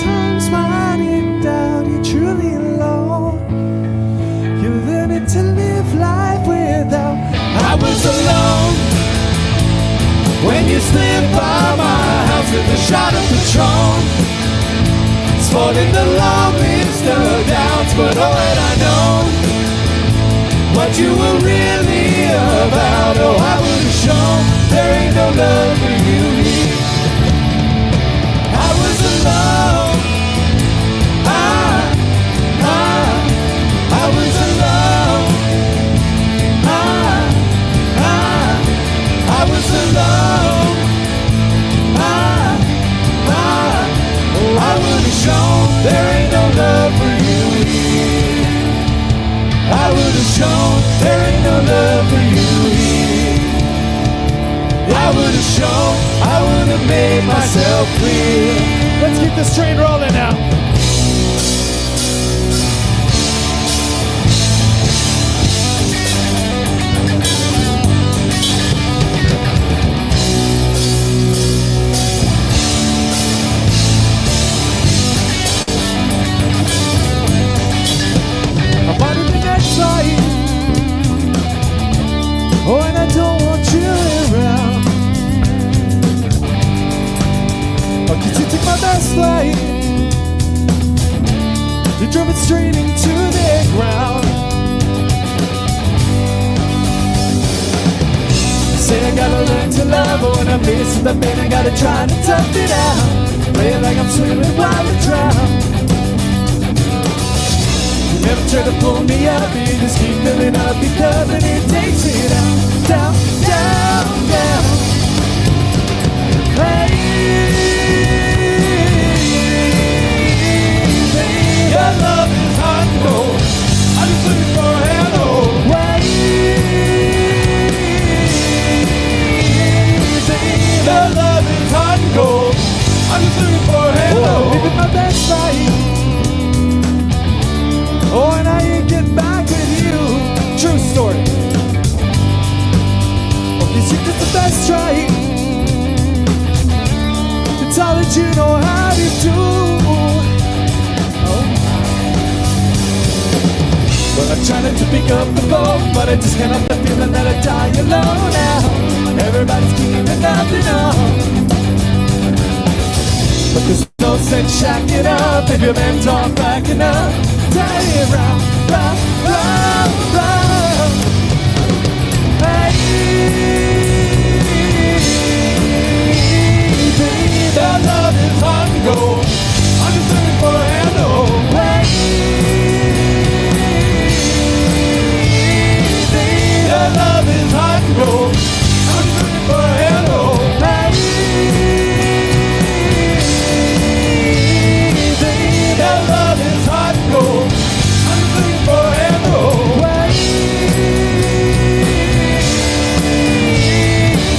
times when in doubt you're truly alone. You're learning to live life without. I was alone when you slipped by my house with a shot of Patron. Sport in the long list of doubts, but oh, had I known what you were really about, oh, I would have shown there ain't no love for you here. I was alone. I was alone. I was alone. I would have shown there ain't no love for you here. I would have shown there ain't no love for you here. I would have shown, I would have made myself clear. Let's keep this train rolling now. Oh, and I don't want you around. Oh, could you take my best flight? You drove it straight into the ground. Say I gotta learn to love, but when I'm missing the pain I gotta try to tough it out. Play it like I'm swimming while I drown. Never try to pull me up, you just keep filling up your cup and it takes it out, down, down, down. Hey, your love is hot and cold. I'm just looking for a handhold. Your love is hot and cold. I'm just looking for a handhold. Living my best life. Oh, and I ain't getting back with you. True story. Oh, you think it's the best try. It's all that you know how to do. Oh. Well, I'm trying to pick up the phone, but I just can't help the feeling that I die alone now. Everybody's keeping nothing on. But there's no sense shacking up if your men aren't backing up. Tie it round, round, round, round. Hey, baby, that love is hard to go. I'm just looking for a handle. Hey, baby, that love is hard to go. I'm just looking for a handle. Hey, baby, that love is hard to go. I'm just looking for a handle.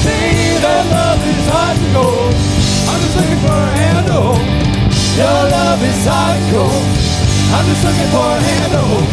Baby, that love is hard to go. I'm just looking for a handle. Your love is hard to go. I'm just looking for a handle.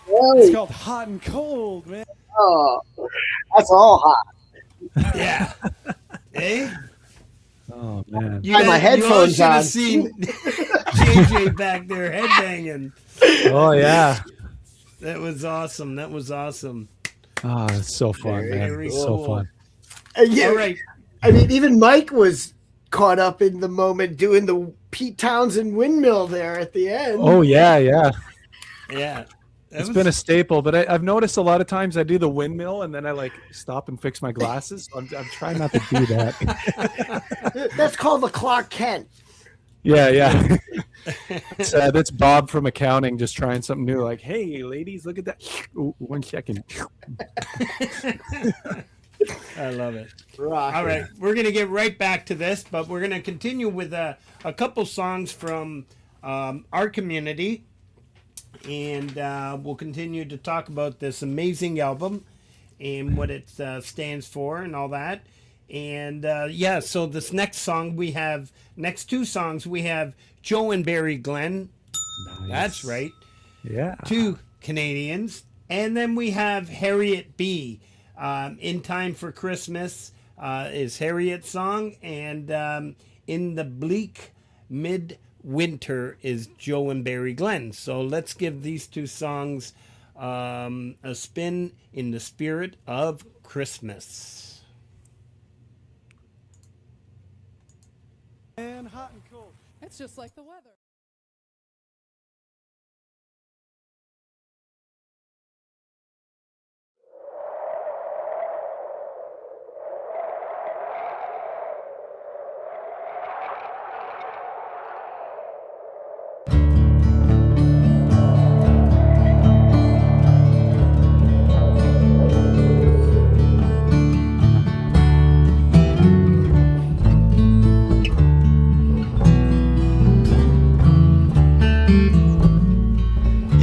It's called Hot and Cold, man. Oh, that's all hot. Yeah. Hey, Oh man. you Had my headphones you all should on. have seen JJ back there headbanging. Oh yeah. That was awesome. That was awesome. Oh, it's so fun, man. Very It's so cool. fun. Yeah, All right. I mean, even Mike was caught up in the moment doing the Pete Townsend windmill there at the end. Oh yeah, yeah. Yeah. It's been a staple, but I've noticed a lot of times I do the windmill and then I like stop and fix my glasses. I'm trying not to do that. That's called the Clark Kent. Yeah, yeah. That's Bob from accounting just trying something new. Like, hey, ladies, look at that. Ooh, 1 second. I love it. Rock. All right, we're gonna get right back to this, but we're gonna continue with a couple songs from our community, and we'll continue to talk about this amazing album and what it stands for and all that. And yeah, so this next two songs we have Joe and Barry Glenn. Nice. That's right. Yeah. 2 Canadians, and then we have Harriet B. In Time for Christmas is Harriet's song, and In the Bleak Midwinter is Joe and Barry Glenn. So let's give these 2 songs a spin in the spirit of Christmas. And hot and cold. It's just like the weather.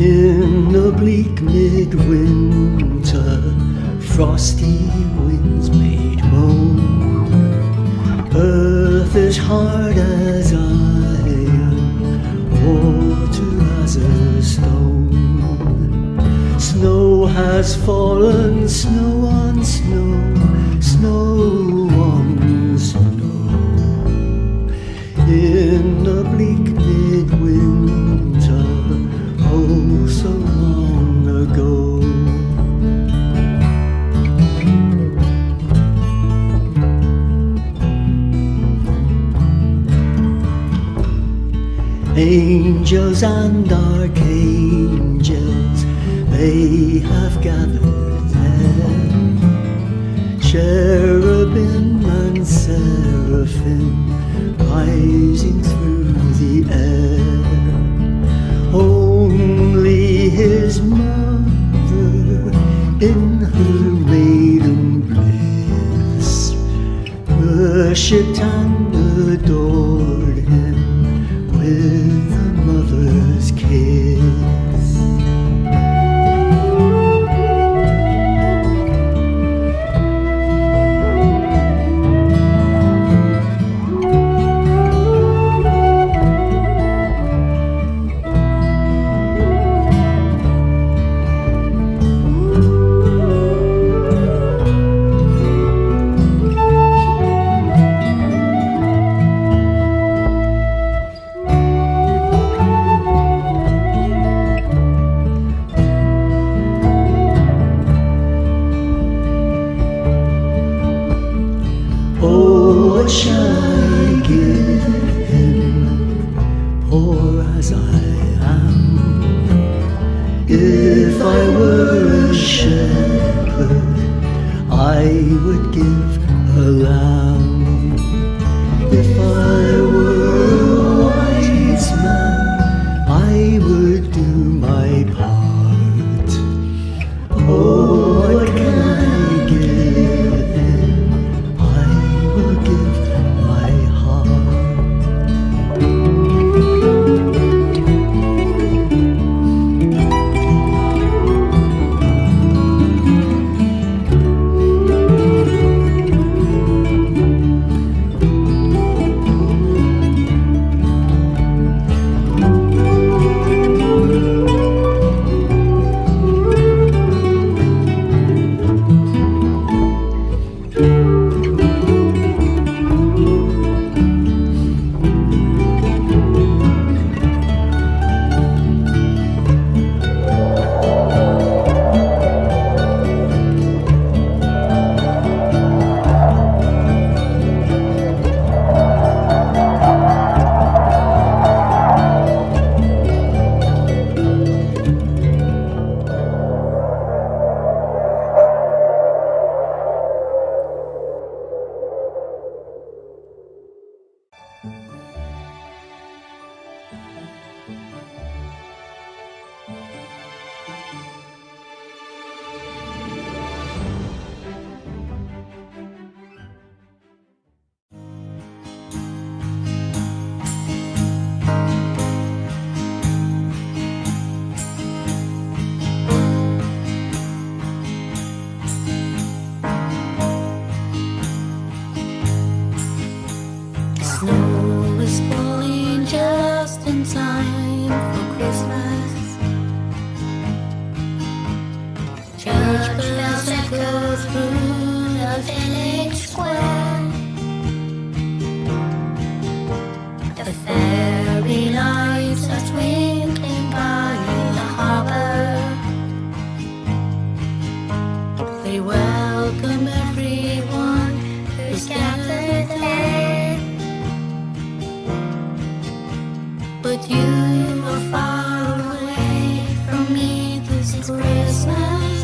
In the bleak midwinter, frosty winds made moan. Earth is hard as iron, water as a stone. Snow has fallen, snow on snow, snow on snow. In the bleak midwinter, oh, so long ago. Angels and archangels, they have gathered there. Cherubim and seraphim rising through the air. Only his mother in her maiden bliss worshipped and adored him with a mother's kiss. Oh, what shall I give him, poor as I am? If I were a shepherd, I would give a lamb. If I were a wise man, I would do my part. Oh, what can I give him? I will give my heart. church bells echo through the village square. The fairy lights are twinkling by the harbor. They welcome everyone who's gathered there. But you are far away from me this Christmas.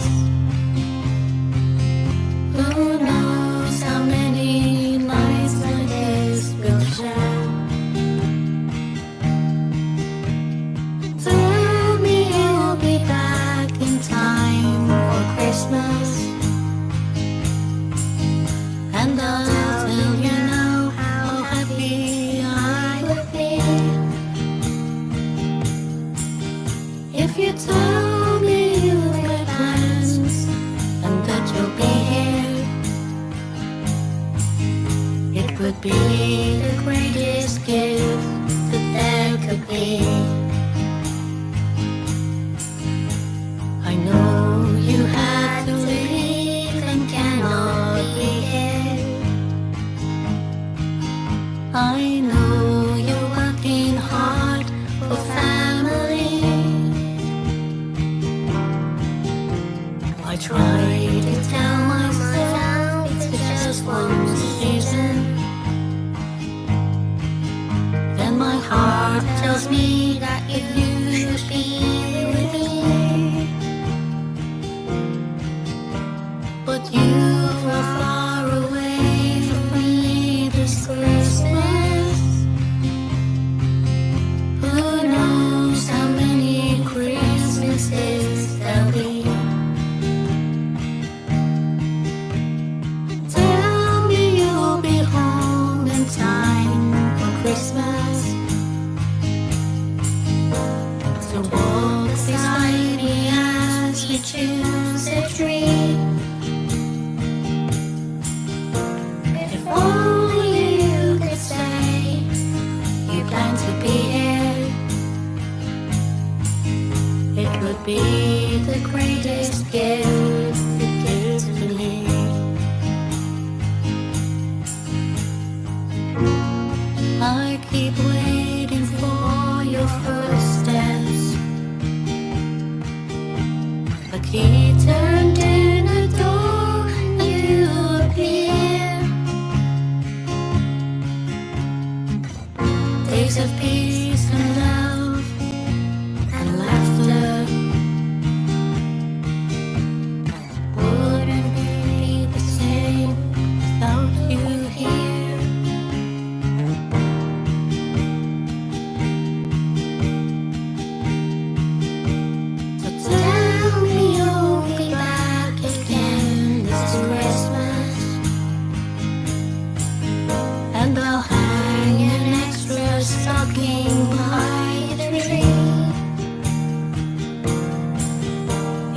Who knows how many nights and days we'll share? Tell me you'll be back in time for Christmas, and I'll tell you now how happy I would be if you tell me you've got plans and that you'll be here. It would be the greatest gift that there could be. I know you had to leave and cannot be here. I know you're working hard for family. I try to tell myself it's just one season. Then my heart tells me that you should be with me. But you are far away from me this Christmas. Who knows how many Christmases there'll be? Tell me you'll be home in time for Christmas. So walk beside me as we choose a tree. If only you could say you plan to be here, it would be the greatest gift you give to me. I keep waiting for your first steps. The key turned in the door and you appear. Days of peace and love and laughter wouldn't be the same without you here. So tell me you'll be back again this Christmas, and I'll hang an extra stocking by the tree.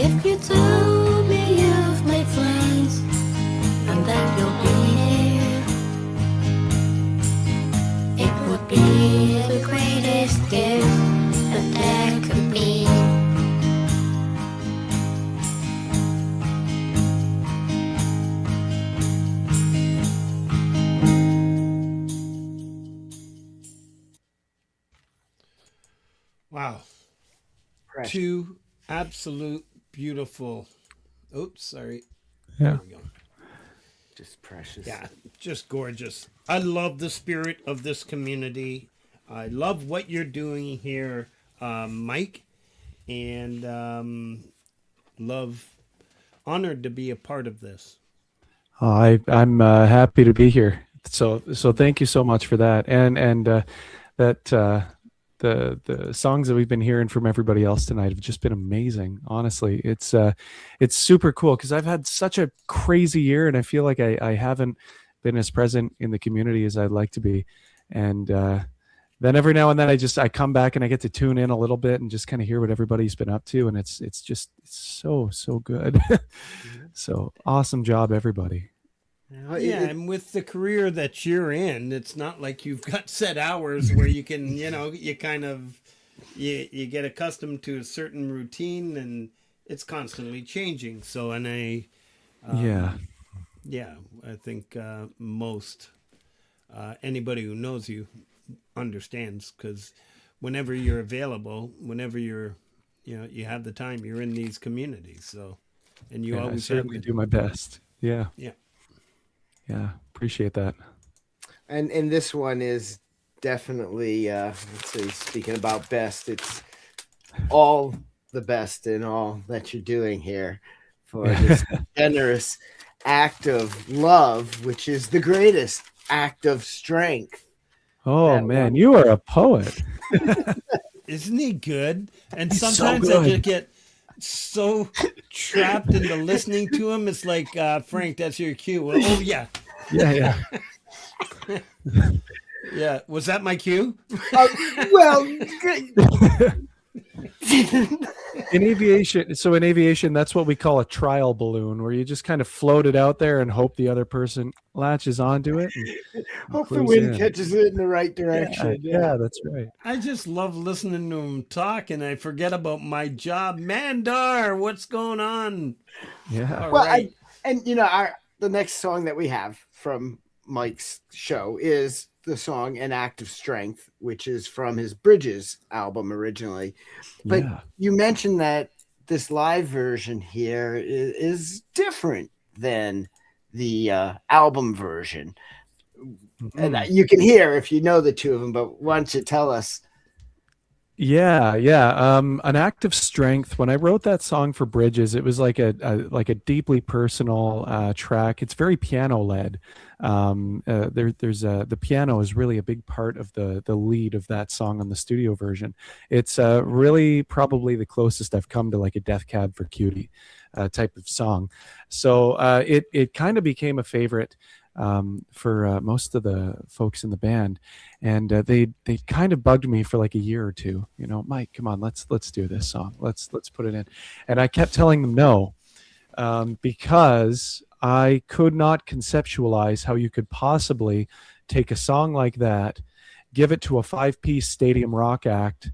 If you tell me you've made friends and that you'll be here, it would be the greatest gift that there could be. Wow. Precious. Two absolute beautiful. Oops, sorry. Yeah. There we go. Just precious. Yeah, just gorgeous. I love the spirit of this community. I love what you're doing here, Mike, and honored to be a part of this. I'm happy to be here. So thank you so much for that. And that the songs that we've been hearing from everybody else tonight have just been amazing. Honestly, it's super cool because I've had such a crazy year, and I feel like I haven't been as present in the community as I'd like to be. And then every now and then I come back and I get to tune in a little bit and just kind of hear what everybody's been up to, and it's so good. So awesome job, everybody. Yeah, and with the career that you're in, it's not like you've got set hours where you can, you kind of, you get accustomed to a certain routine, and it's constantly changing. So, and I think most anybody who knows you understands, because whenever you're available, whenever you're, you have the time, you're in these communities. So, and you always I certainly do my best. Yeah. Appreciate that. And this one is definitely, let's see, speaking about best, it's all the best in all that you're doing here for this generous act of love, which is the greatest act of strength. Oh man, you are a poet. Isn't he good? And He's sometimes so I good. just get so trapped into listening to him. It's like, Frank, that's your cue. Well, oh yeah. Yeah. Yeah. Was that my cue? Well, in aviation, that's what we call a trial balloon, where you just kind of float it out there and hope the other person latches onto it. hope the wind catches it in the right direction. Yeah, that's right. I just love listening to him talk, and I forget about my job. Mandar, what's going on? Yeah. All Well, right. the next song that we have from Mike's show is the song An Act of Strength, which is from his Bridges album originally. But you mentioned that this live version here is different than the album version. And you can hear if you know the two of them, but why don't you tell us? Yeah. An Act of Strength. When I wrote that song for Bridges, it was like a deeply personal track. It's very piano led. The piano is really a big part of the lead of that song on the studio version. It's really probably the closest I've come to like a Death Cab for Cutie type of song. So it kind of became a favorite for most of the folks in the band, and they kind of bugged me for like a year or two. Mike, come on, let's do this song. Let's put it in. And I kept telling them no, because I could not conceptualize how you could possibly take a song like that, give it to a 5-piece stadium rock act,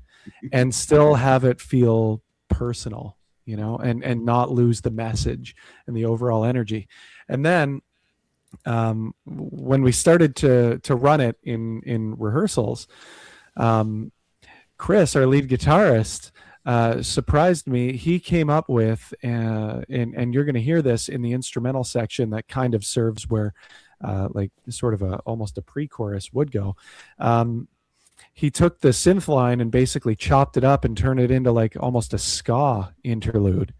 and still have it feel personal, and not lose the message and the overall energy. And then when we started to run it in rehearsals, Chris, our lead guitarist, surprised me. He came up with, and you're going to hear this in the instrumental section that kind of serves where like sort of almost a pre-chorus would go. He took the synth line and basically chopped it up and turned it into like almost a ska interlude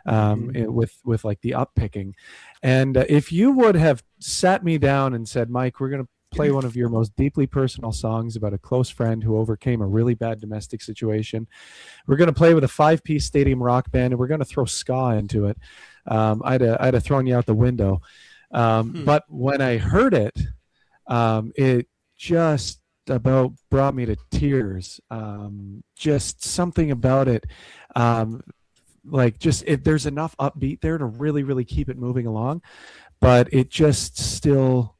with like the up picking. And if you would have sat me down and said, Mike, we're going to play one of your most deeply personal songs about a close friend who overcame a really bad domestic situation. We're going to play with a 5-piece stadium rock band, and we're going to throw ska into it. I'd have thrown you out the window. But when I heard it, it just about brought me to tears. Just something about it. There's enough upbeat there to really, really keep it moving along, but it just still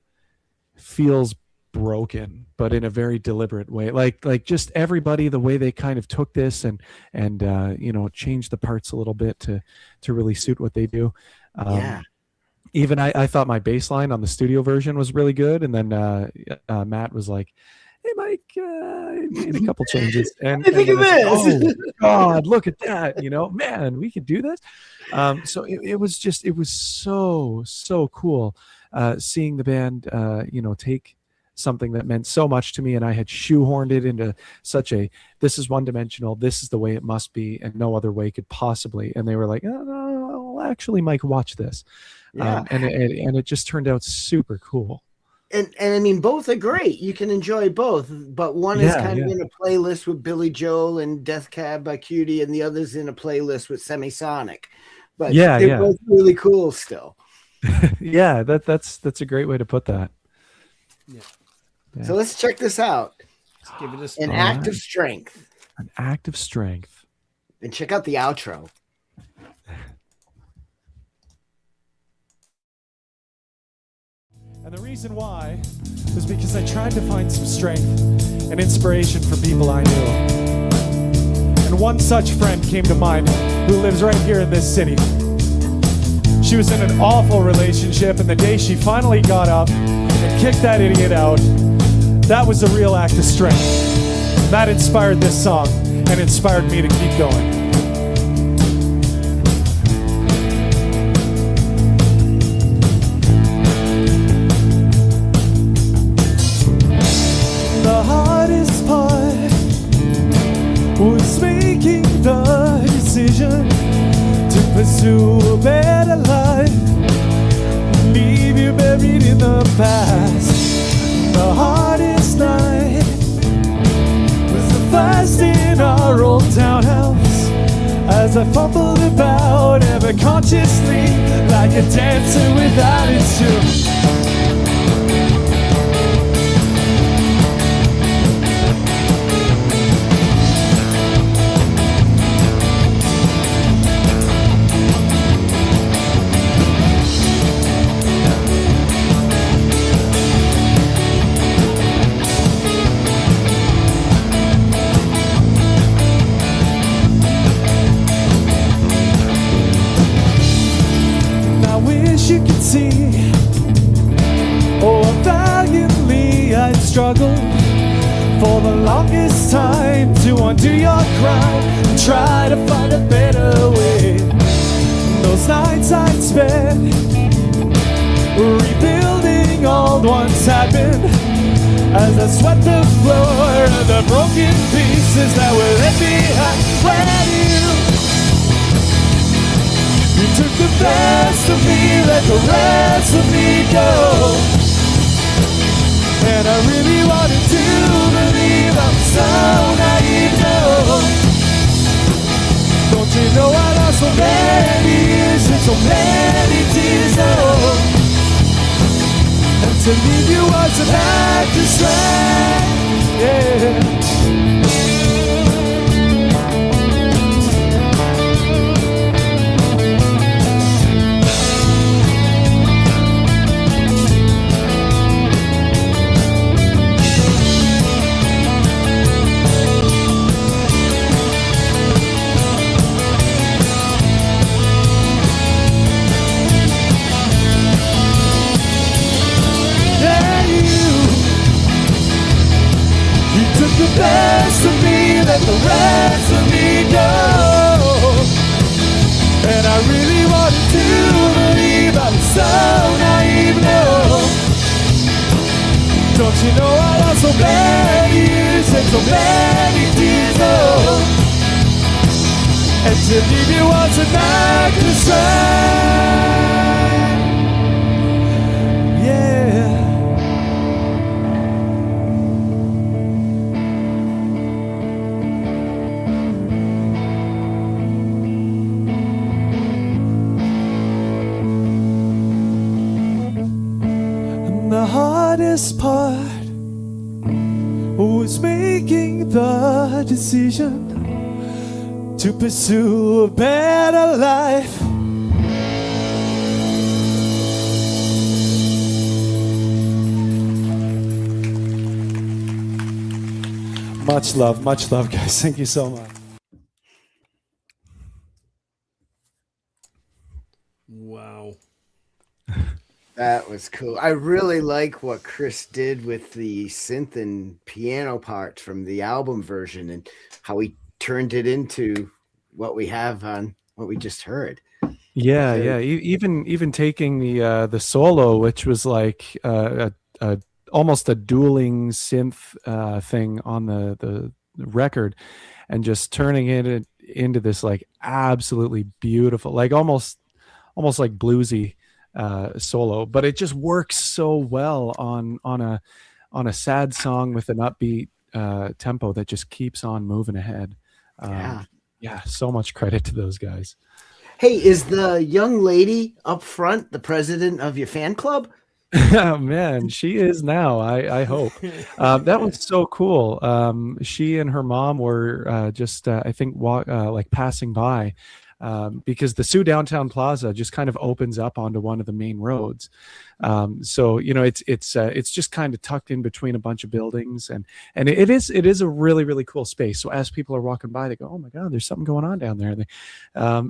feels broken, but in a very deliberate way. Like just everybody, the way they kind of took this and changed the parts a little bit to really suit what they do. Even I thought my bass line on the studio version was really good, and then Matt was like, hey Mike, I made a couple changes, and think of this. Oh God, look at that! Man, we could do this. So it was so cool seeing the band, take something that meant so much to me, and I had shoehorned it into such this is one-dimensional, this is the way it must be, and no other way could possibly. And they were like, oh, no, actually, Mike, watch this. And it just turned out super cool. And I mean, both are great. You can enjoy both, but one is kind of in a playlist with Billy Joel and Death Cab by Cutie, and the other's in a playlist with Semisonic. But they're both really cool still. Yeah, that's a great way to put that. Yeah. So let's check this out. Let's give it An Act of Strength. An Act of Strength. And check out the outro. And the reason why was because I tried to find some strength and inspiration for people I knew. And one such friend came to mind. who lives right here in this city. She was in an awful relationship, and the day she finally got up and kicked that idiot out, that was a real act of strength. That inspired this song and inspired me to keep going. The hardest part was making the decision to pursue a better life, leave you buried in the past. The hardest night was the first in our old townhouse, as I fumbled about ever consciously, like a dancer without its tune. You could see, oh, how valiantly I'd struggled for the longest time to undo your crime and try to find a better way. Those nights I'd spent rebuilding old ones had been, as I swept the floor of the broken pieces that were left behind. You took the best of me, let the rest of me go. And I really wanted to believe I'm so naive, no. Don't you know I lost so many years and so many tears, oh. And to leave you was an act of strength, yeah. The best of me, let the rest of me go. And I really wanted to believe I was so naive, no. Don't you know I lost so many years and so many tears, oh. And to leave you was an act of strength, yeah. The hardest part was making the decision to pursue a better life. Much love, guys. Thank you so much. Wow. That was cool. I really like what Chris did with the synth and piano parts from the album version and how he turned it into what we have on what we just heard. Yeah, yeah. Even taking the solo, which was like a almost a dueling synth thing on the record, and just turning it into this like absolutely beautiful, like almost like bluesy solo, but it just works so well on a sad song with an upbeat tempo that just keeps on moving ahead. Yeah, so much credit to those guys. Hey, is the young lady up front the president of your fan club? Oh man, she is now. I hope. That was so cool. She and her mom were just I think like passing by because the Sioux Downtown Plaza just kind of opens up onto one of the main roads. So it's just kind of tucked in between a bunch of buildings, and it is a really, really cool space. So as people are walking by, they go, "Oh my God, there's something going on down there."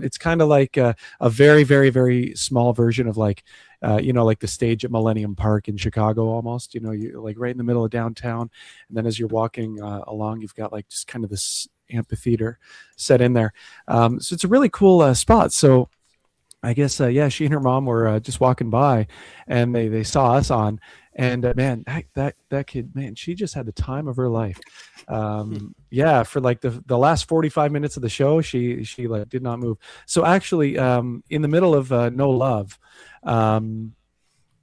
It's kind of like a very, very, very small version of like the stage at Millennium Park in Chicago, almost. You like right in the middle of downtown, and then as you're walking along, you've got like just kind of this amphitheater set in there. So it's a really cool spot. So I guess she and her mom were just walking by, and they saw us on, and man, that kid, man, she just had the time of her life. For like the last 45 minutes of the show, she like did not move. So actually, in the middle of No Love, in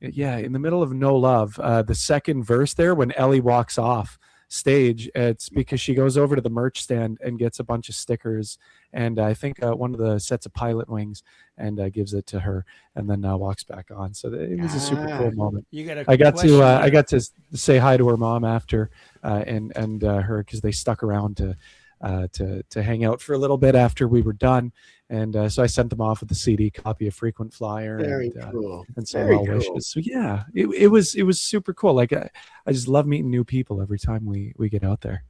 the middle of No Love, the second verse there, when Ellie walks off stage, it's because she goes over to the merch stand and gets a bunch of stickers, and I think one of the sets of pilot wings, and gives it to her, and then walks back on. So it was a super cool moment. I got to say hi to her mom after, and her, because they stuck around to hang out for a little bit after we were done. And so I sent them off with the CD copy of Frequent Flyer. Very cool. And some well wishes. So yeah, it was super cool. Like I just love meeting new people every time we get out there.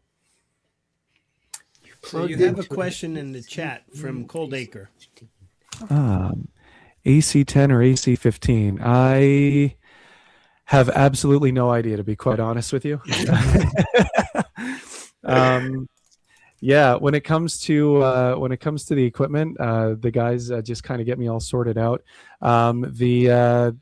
So you have a question in the chat from Coldacre. AC10 or AC15? I have absolutely no idea, to be quite honest with you. When it comes to the equipment, the guys just kind of get me all sorted out. The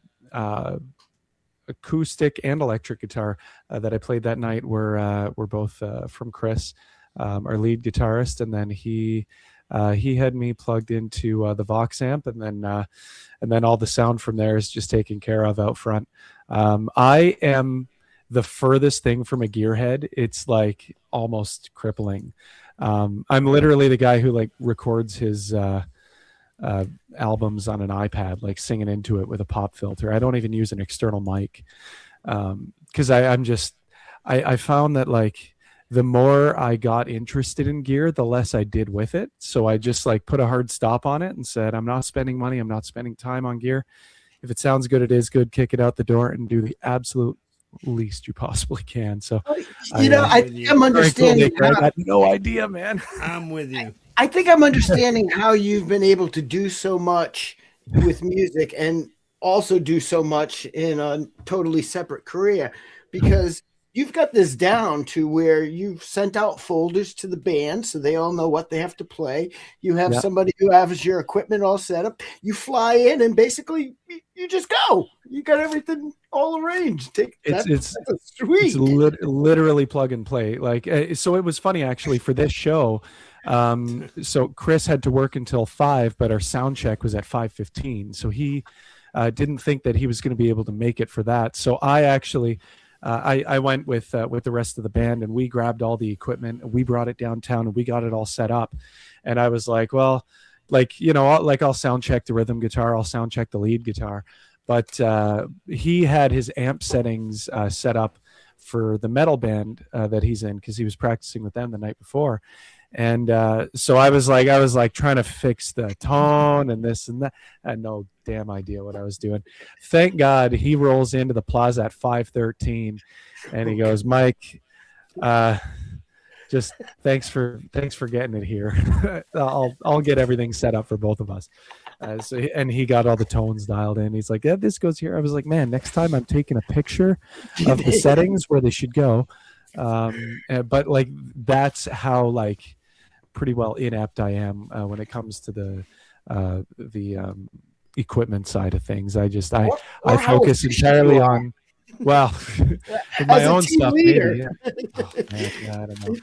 acoustic and electric guitar that I played that night were both from Chris, our lead guitarist, and then he had me plugged into the Vox amp, and then all the sound from there is just taken care of out front. I am the furthest thing from a gearhead. It's like almost crippling. I'm literally the guy who like records his albums on an iPad, like singing into it with a pop filter. I don't even use an external mic, because I found that like the more I got interested in gear, the less I did with it. So I just like put a hard stop on it and said, I'm not spending money. I'm not spending time on gear. If it sounds good, it is good. Kick it out the door and do the absolute least you possibly can. So I think I'm understanding. I had no idea, man. I'm with you. I think I'm understanding how you've been able to do so much with music and also do so much in a totally separate career, because you've got this down to where you've sent out folders to the band so they all know what they have to play. You have somebody who has your equipment all set up. You fly in and basically you just go. You got everything all arranged. It's sweet. It's literally plug and play. Like, so it was funny actually for this show. So Chris had to work until 5, but our sound check was at 5:15. So he didn't think that he was going to be able to make it for that. So I actually. I went with the rest of the band, and we grabbed all the equipment and we brought it downtown and we got it all set up. And I was like, well, like, I'll sound check the rhythm guitar. I'll sound check the lead guitar. But he had his amp settings set up for the metal band that he's in, because he was practicing with them the night before. And so I was like trying to fix the tone and this and that. I had no damn idea what I was doing. Thank God he rolls into the plaza at 5:13 and he goes, Mike, just thanks for getting it here. I'll get everything set up for both of us. And he got all the tones dialed in. He's like, yeah, this goes here. I was like, man, next time I'm taking a picture of the settings where they should go. But like, that's how like pretty well inept I am when it comes to the equipment side of things. I focus entirely on, well, my own stuff. Maybe, yeah. Oh, man, yeah, I don't know.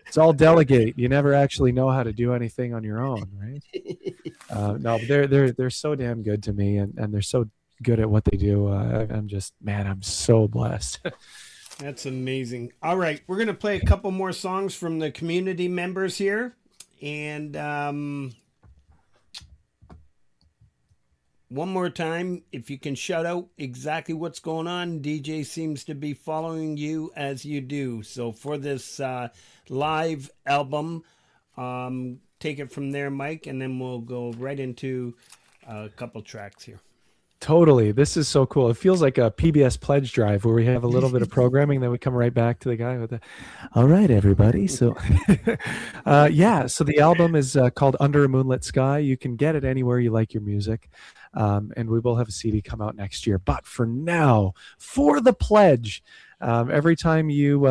It's all delegate. You never actually know how to do anything on your own, right? No, they're so damn good to me, and they're so good at what they do. I'm so blessed. That's amazing. All right, we're gonna play a couple more songs from the community members here, and one more time, if you can shout out exactly what's going on. DJ seems to be following you as you do. So for this live album, take it from there, Mike, and then we'll go right into a couple tracks here. Totally. This is so cool. It feels like a PBS pledge drive where we have a little bit of programming, then we come right back to the guy with the, all right, everybody. So, so the album is called Under a Moonlit Sky. You can get it anywhere you like your music. And we will have a CD come out next year. But for now, for the pledge, every time you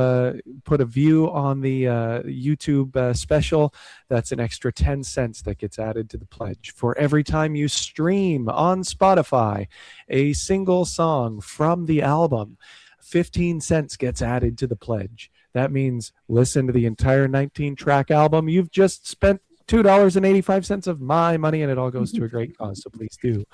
put a view on the YouTube special, that's an extra 10 cents that gets added to the pledge. For every time you stream on Spotify a single song from the album, 15 cents gets added to the pledge. That means listen to the entire 19-track album. You've just spent $2.85 of my money, and it all goes to a great cause, so please do.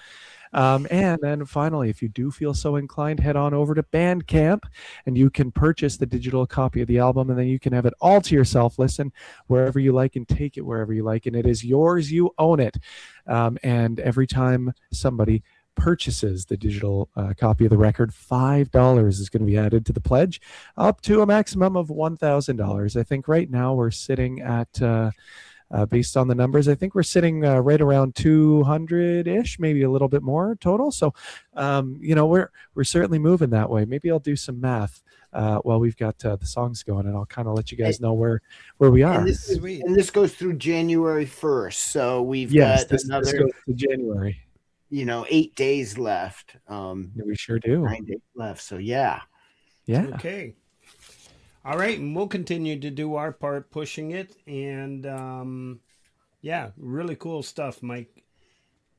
And then finally, if you do feel so inclined, head on over to BANDCAMP, and you can purchase the digital copy of the album, and then you can have it all to yourself, listen wherever you like, and take it wherever you like, and it is yours. You own it. And every time somebody purchases the digital copy of the record, $5 is going to be added to the pledge, up to a maximum of $1,000. I think right now we're sitting at... based on the numbers, I think we're sitting right around 200-ish, maybe a little bit more total. So, we're certainly moving that way. Maybe I'll do some math while we've got the songs going, and I'll kind of let you guys know where we are. And this goes through January 1st. So we've got this another goes to January. 8 days left. We sure do. 9 days left. So yeah. Okay. All right, and we'll continue to do our part pushing it. And, really cool stuff, Mike.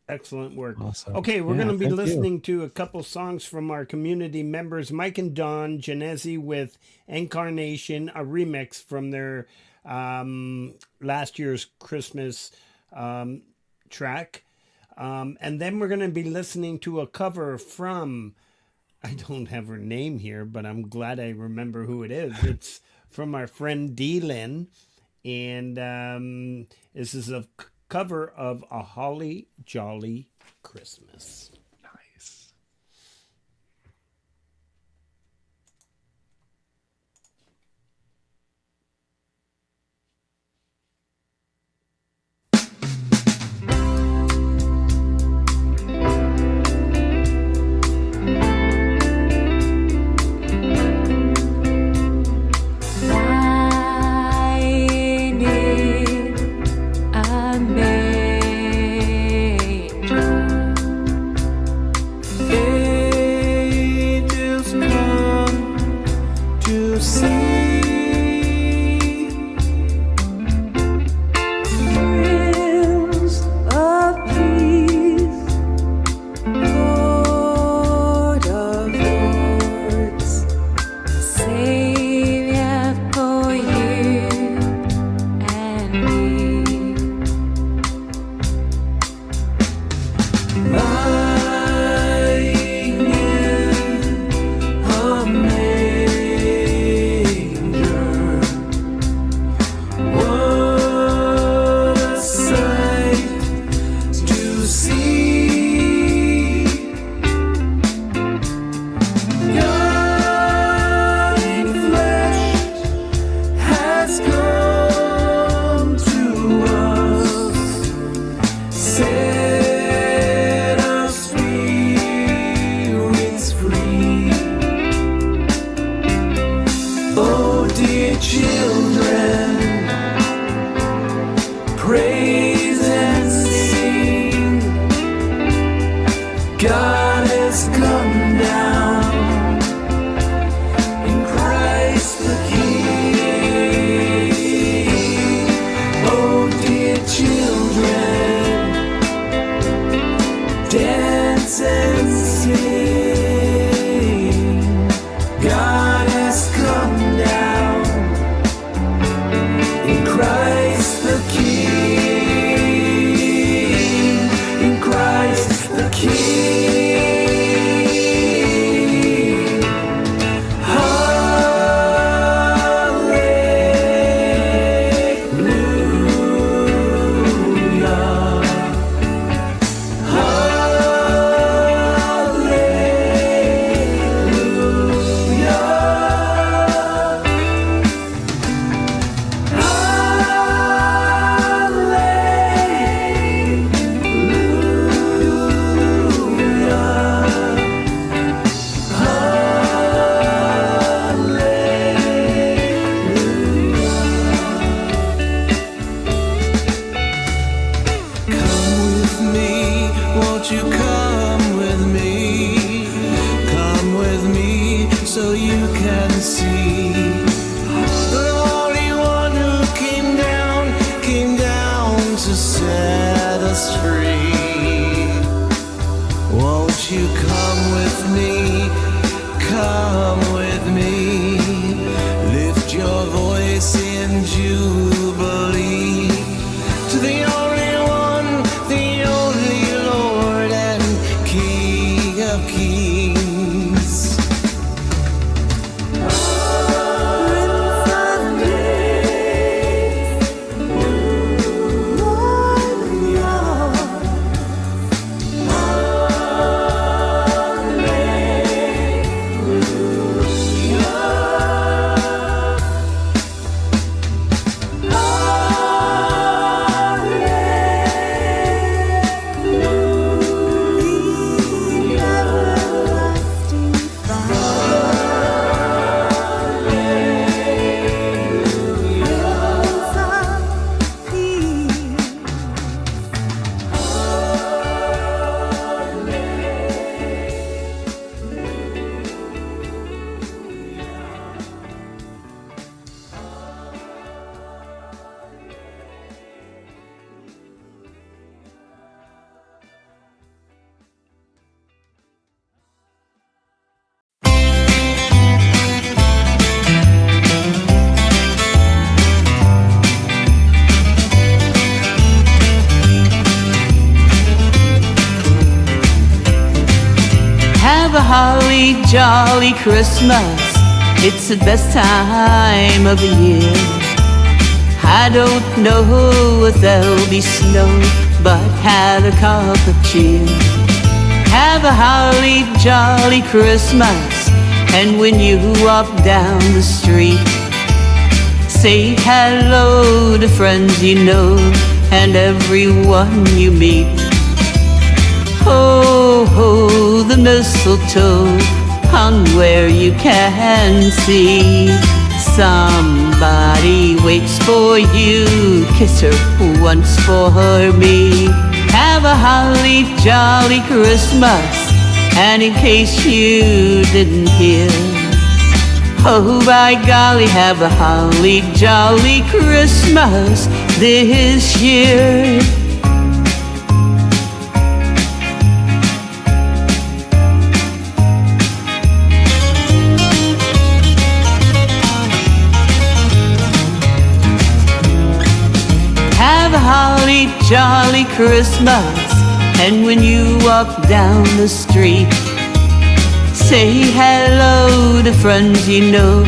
Excellent work. Awesome. Okay, we're going to be thank listening to a couple songs from our community members, Mike and Don Genesi with Incarnation, a remix from their last year's Christmas track. And then we're going to be listening to a cover from... I don't have her name here, but I'm glad I remember who it is. It's from our friend D-Lynn, and this is a cover of A Holly Jolly Christmas. Nice. you come with me? Come with me. Lift your voice in jubilee to the only one, the only Lord and King of Kings. Have a holly jolly Christmas. It's the best time of the year. I don't know if there'll be snow, but have a cup of cheer. Have a holly jolly Christmas, and when you walk down the street, say hello to friends you know and everyone you meet. Ho, ho, the mistletoe hung where you can see. Somebody waits for you, kiss her once for me. Have a holly jolly Christmas, and in case you didn't hear, oh by golly, have a holly jolly Christmas this year. Have a holly jolly Christmas, and when you walk down the street, say hello to friends you know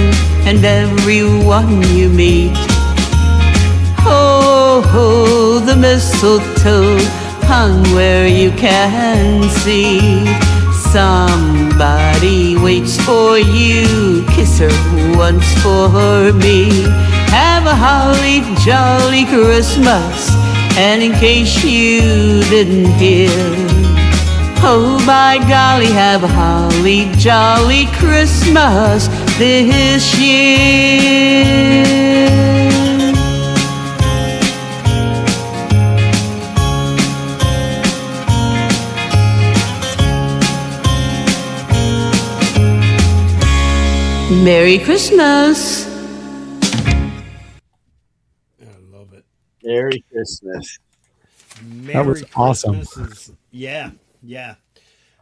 and everyone you meet. Ho, ho, the mistletoe hung where you can see. Somebody waits for you, kiss her once for me. Have a holly jolly Christmas, and in case you didn't hear, oh by golly, have a holly jolly Christmas this year. Merry Christmas. Merry Christmas. Merry was awesome. Christmas yeah.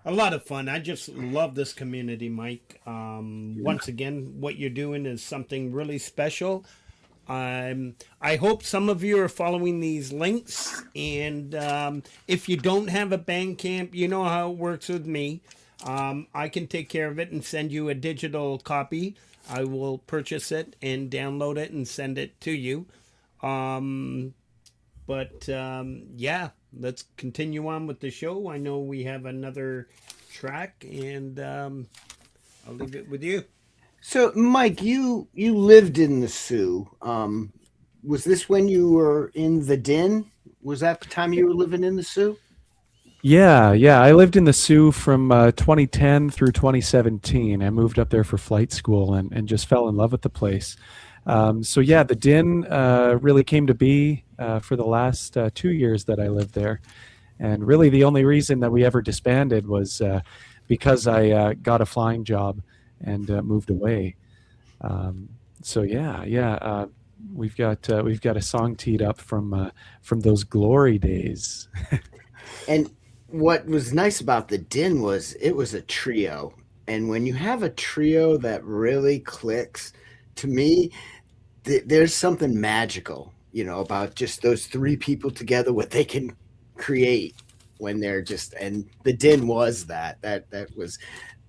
A lot of fun. I just love this community, Mike. Once again, what you're doing is something really special. I hope some of you are following these links. And if you don't have a BANDCAMP, you know how it works with me. I can take care of it and send you a digital copy. I will purchase it and download it and send it to you. Yeah, let's continue on with the show. I know we have another track, and I'll leave it with you. So, Mike, you lived in the Sioux. Was this when you were in the Den? Was that the time you were living in the Sioux? Yeah. I lived in the Sioux from 2010 through 2017. I moved up there for flight school and just fell in love with the place. The Den really came to be for the last 2 years that I lived there. And really the only reason that we ever disbanded was because I got a flying job and moved away. We've got a song teed up from those glory days. And what was nice about the Din was it was a trio. And when you have a trio that really clicks, to me, there's something magical, about just those three people together, what they can create when they're just, and the Din was that was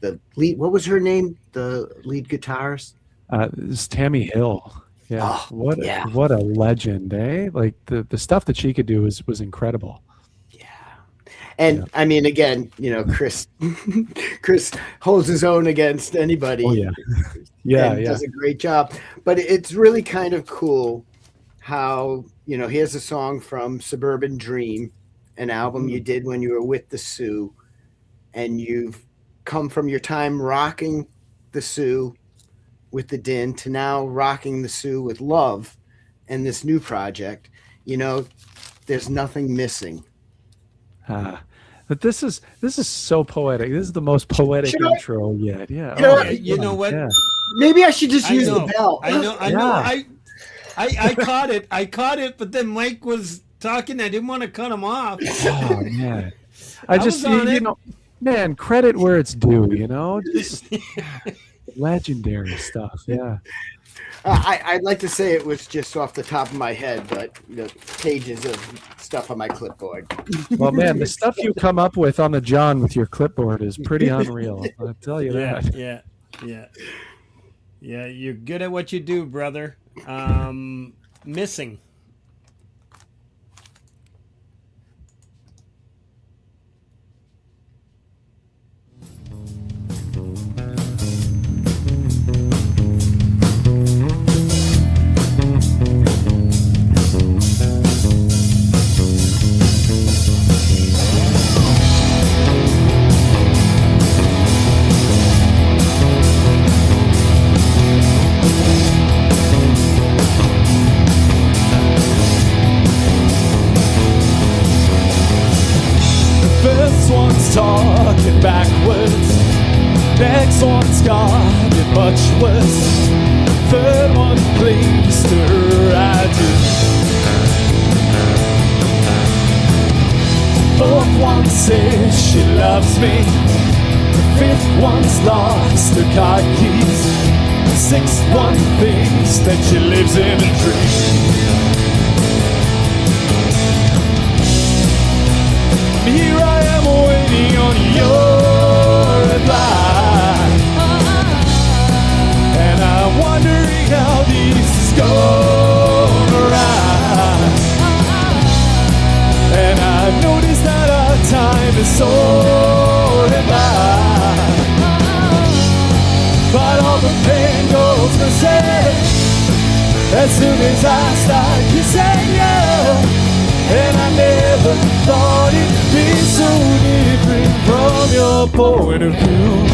the lead. What was her name? The lead guitarist? It's Tammy Hill. Yeah. Oh, what a legend, eh? Like the stuff that she could do was incredible. And I mean, again, Chris holds his own against anybody. Oh, yeah. And does a great job. But it's really kind of cool how, here's a song from Suburban Dream, an album you did when you were with the Sioux, and you've come from your time rocking the Sioux with the Din to now rocking the Sioux with Love and this new project. There's nothing missing. But this is so poetic. This is the most poetic intro yet. Yeah. You know what? Yeah. Maybe I should just use the bell. I know. I caught it. I caught it, but then Mike was talking. I didn't want to cut him off. Oh man. I just man, credit where it's due, just legendary stuff. Yeah. I'd like to say it was just off the top of my head, but the pages of stuff on my clipboard. Well, man, the stuff you come up with on the John with your clipboard is pretty unreal. I'll tell you that. Yeah. You're good at what you do, brother. Missing. Talking backwards, next one's got it much worse. Third one pleased her, I do. Fourth one says she loves me. The fifth one's lost her car keys. The sixth one thinks that she lives in a dream. Here I am waiting on your reply, and I'm wondering how this is gonna ride. And I've noticed that our time is soaring by, but all the pain goes missing as soon as I start kissing you. And I never thought it'd be so different from your point of view.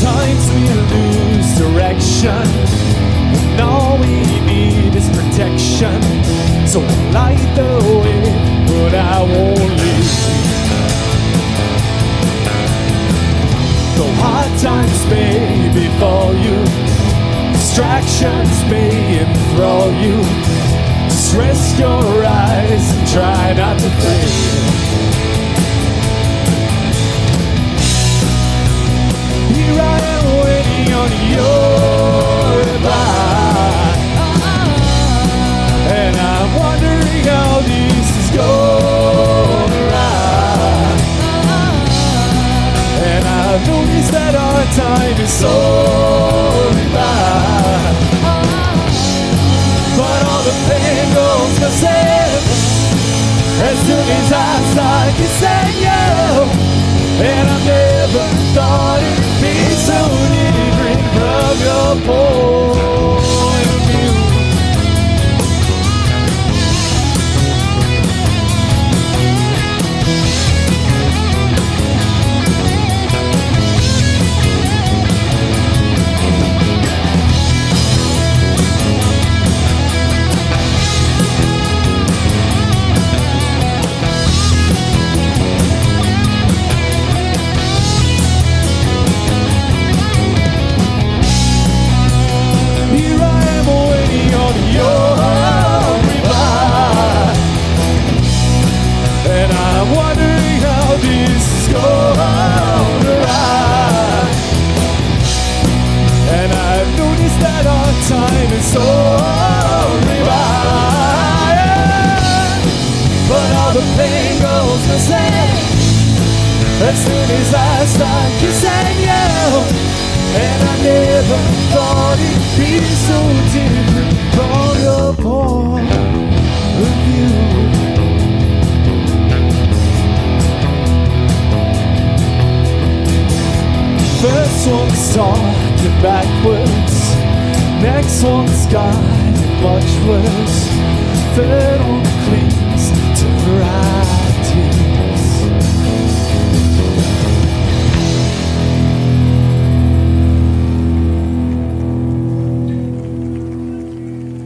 Times we lose direction, and all we need is protection. So I light the way, but I won't leave. Though hard times may befall you, distractions may enthrall you, just rest your eyes and try not to fade. Here I am waiting on your reply, and I'm wondering how this is gonna ride. And I've noticed that our time is soaring by, but all the pain goes missing as soon as I start kissing you. And I never thought it'd be so different from your point of view. as soon as I start kissing you. And I never thought it'd be so different from your point of view. First one's talking backwards, next one's got it much worse. Third one clings to varieties.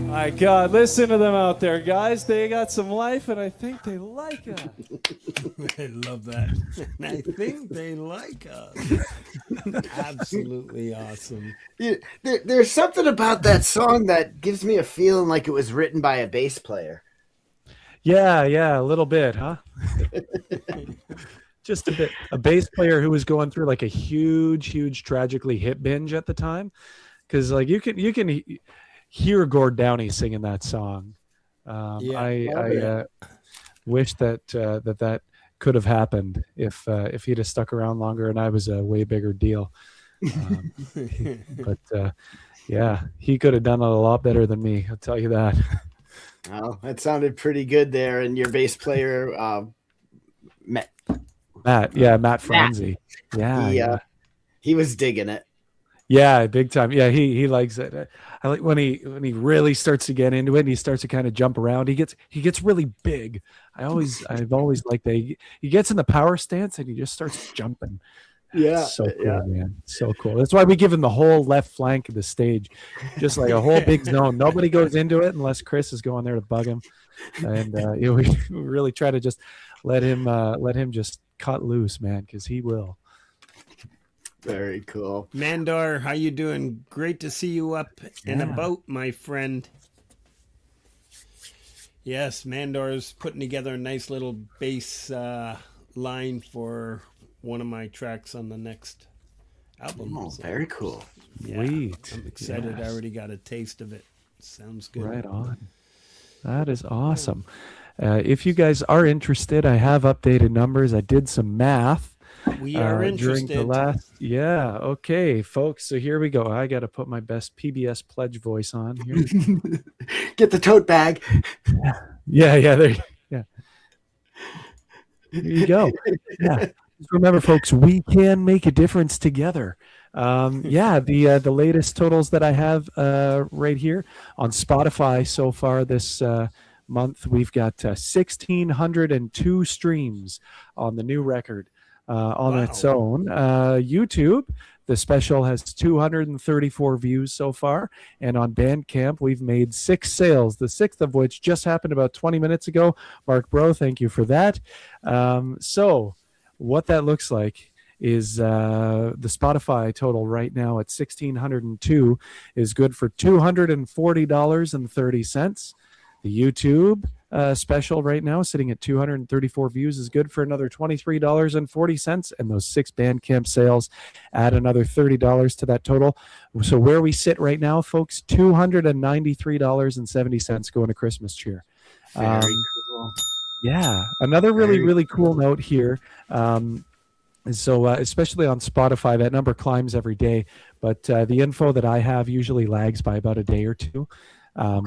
My God, listen to them out there, guys. They got some life, and I think they like us. I love that. And I think they like us. Absolutely awesome. There's something about that song that gives me a feeling like it was written by a bass player. Yeah, a little bit, huh? Just a bit. A bass player who was going through like a huge tragically hit binge at the time, because like you can hear Gord Downey singing that song. I wish that could have happened if he'd have stuck around longer and I was a way bigger deal. But yeah, he could have done it a lot better than me. I'll tell you that. Oh, that sounded pretty good there. And your bass player, Matt Franzi. Yeah, he was digging it. Yeah, big time. Yeah, he likes it. I like when he really starts to get into it and he starts to kind of jump around. He gets really big. I've always liked that. He gets in the power stance and he just starts jumping. Yeah, so cool, man. So cool. That's why we give him the whole left flank of the stage, just like a whole big zone. Nobody goes into it unless Chris is going there to bug him, and we really try to just let him just cut loose, man, because he will. Very cool. Mandar, how you doing? Great to see you up and about, my friend. Yes, Mandar's putting together a nice little bass line for one of my tracks on the next album. Oh, very cool. Yeah, sweet. I'm excited. Yes. I already got a taste of it. Sounds good. Right on. That is awesome. If you guys are interested, I have updated numbers. I did some math. We are interested. During the last, okay, folks. So here we go. I got to put my best PBS pledge voice on here. Get the tote bag. Yeah. There you go. Yeah. Just remember, folks, we can make a difference together. The latest totals that I have right here on Spotify so far this month, we've got 1,602 streams on the new record. On its own. YouTube, the special has 234 views so far, and on Bandcamp we've made 6 sales, the 6th of which just happened about 20 minutes ago. Mark Bro, thank you for that. So what that looks like is the Spotify total right now at 1,602 is good for $240.30. The YouTube special right now, sitting at 234 views, is good for another $23.40, and those 6 Bandcamp sales add another $30 to that total. So where we sit right now, folks, $293.70 going to Christmas cheer. Very cool. Yeah, another really cool note here. So especially on Spotify, that number climbs every day, but the info that I have usually lags by about a day or two.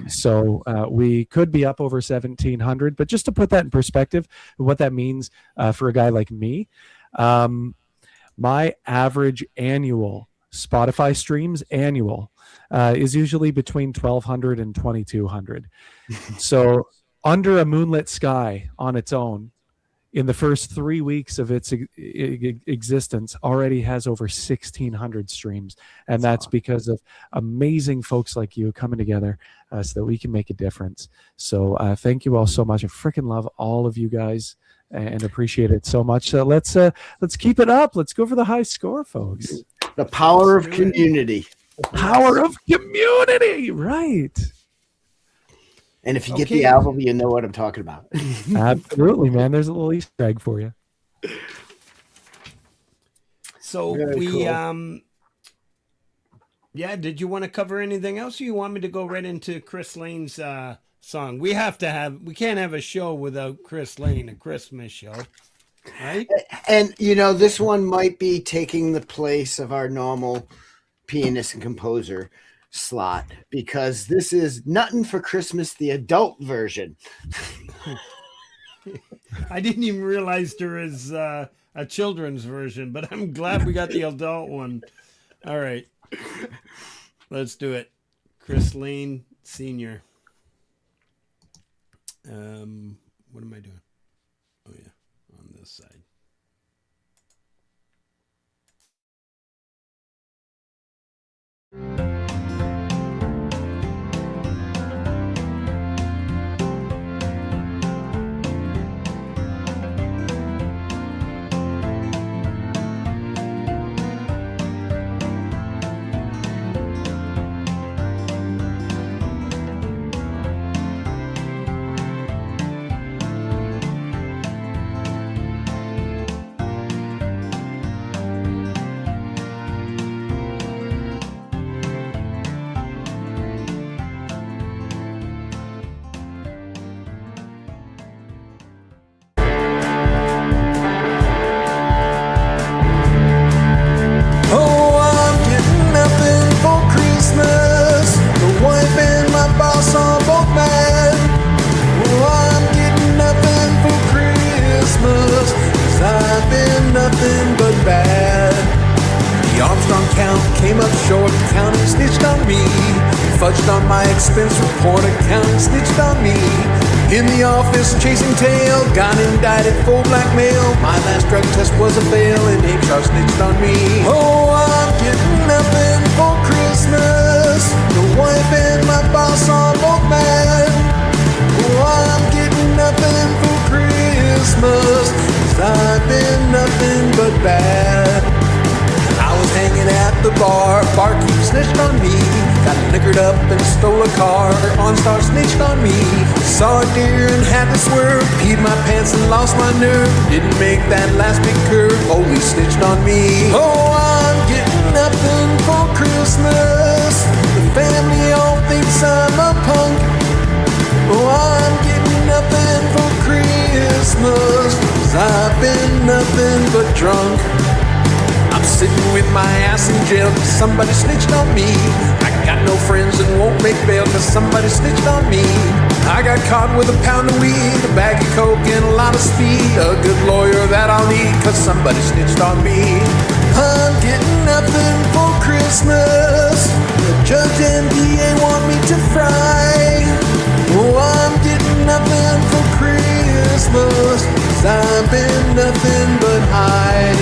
So we could be up over 1,700, but just to put that in perspective, what that means for a guy like me, my average annual Spotify streams is usually between 1,200 and 2,200. So Under a Moonlit Sky on its own, in the first 3 weeks of its existence, already has over 1,600 streams. And that's because of amazing folks like you coming together so that we can make a difference. So thank you all so much. I freaking love all of you guys and appreciate it so much. So let's keep it up. Let's go for the high score, folks. The power of community. The power of community, right. And if you get the album, you know what I'm talking about. Absolutely, man. There's a little Easter egg for you. So Very cool. Did you want to cover anything else, or you want me to go right into Chris Lane's song? We can't have a show without Chris Lane, a Christmas show. right? And this one might be taking the place of our normal pianist and composer slot, because this is Nuttin' for Christmas, the adult version. I didn't even realize there was a children's version, but I'm glad we got the adult one. All right, let's do it. Chris Lane Sr. What am I doing? Oh yeah, on this side. Oh, I'm getting nothing for Christmas. The wife and my boss are both mad. Oh, I'm getting nothing for Christmas, 'cause I've been nothing but bad. The Armstrong count came up short, accounting snitched on me. Fudged on my expense report, accounting snitched on me. In the office chasing tail, got indicted for blackmail. My last drug test was a fail and HR snitched on me. Oh, I'm getting nothing for Christmas. The wife and my boss are both mad. Oh, I'm getting nothing for Christmas, 'cause I've been nothing but bad. I was hanging at the bar, barkeep snitched on me. Got liquored up and stole a car, OnStar snitched on me. Saw a deer and had to swerve, peed my pants and lost my nerve. Didn't make that last big curve, police snitched on me. Oh, I'm getting nothing for Christmas. The family all thinks I'm a punk. Oh, I'm getting nothing for Christmas, 'cause I've been nothing but drunk. I'm sitting with my ass in jail 'cause somebody snitched on me. I got no friends and won't make bail 'cause somebody snitched on me. I got caught with a pound of weed, a bag of coke and a lot of speed. A good lawyer that I'll need 'cause somebody snitched on me. I'm getting nothing for Christmas. The judge and DA want me to fry. Oh, I'm getting nothing for Christmas, 'cause I've been nothing but high.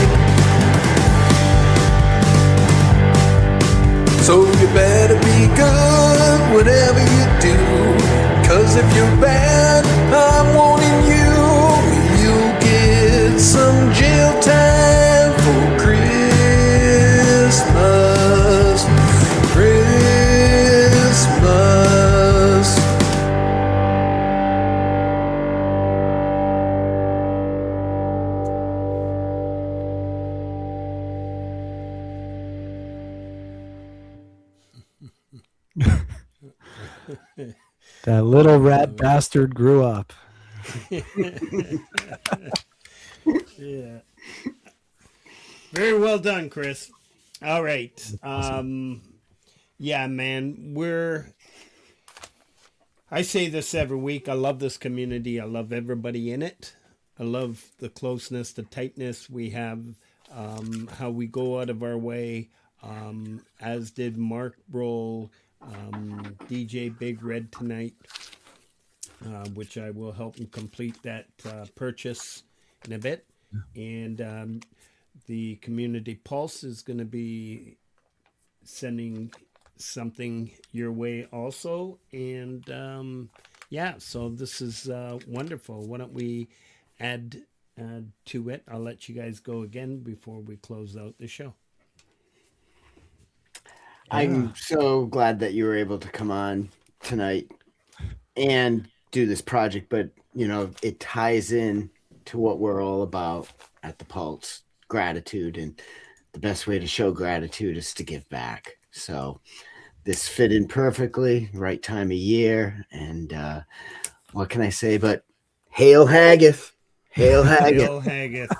So you better be good, whatever you do. 'Cause if you're bad, I'm warning you. You'll get some jail time for Christmas. Christmas. That little rat bastard grew up. Yeah. Very well done, Chris. All right. Yeah, man, I say this every week. I love this community. I love everybody in it. I love the closeness, the tightness we have, how we go out of our way, as did Mark Roll, DJ Big Red tonight, which I will help him complete that purchase in a bit. And the Community Pulse is going to be sending something your way also. And yeah, so this is wonderful. Why don't we add to it? I'll let you guys go again before we close out the show. I'm so glad that you were able to come on tonight and do this project, but it ties in to what we're all about at the Pulse, gratitude, and the best way to show gratitude is to give back. So this fit in perfectly, right time of year, and what can I say but Hail Haggith, Hail Haggith. Hail Haggith.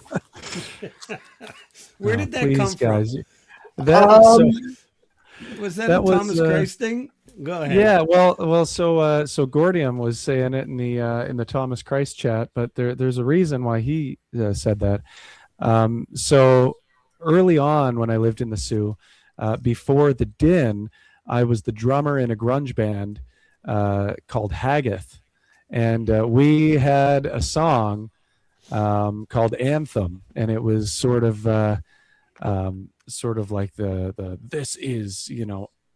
Where did that Please, come guys. from? Was that that a was, Thomas Christ thing? Go ahead. Yeah, well, so Gordium was saying it in the Thomas Christ chat, but there's a reason why he said that. So early on, when I lived in the Sioux, before the Din, I was the drummer in a grunge band called Haggith, and we had a song called Anthem, and it was sort of like the this is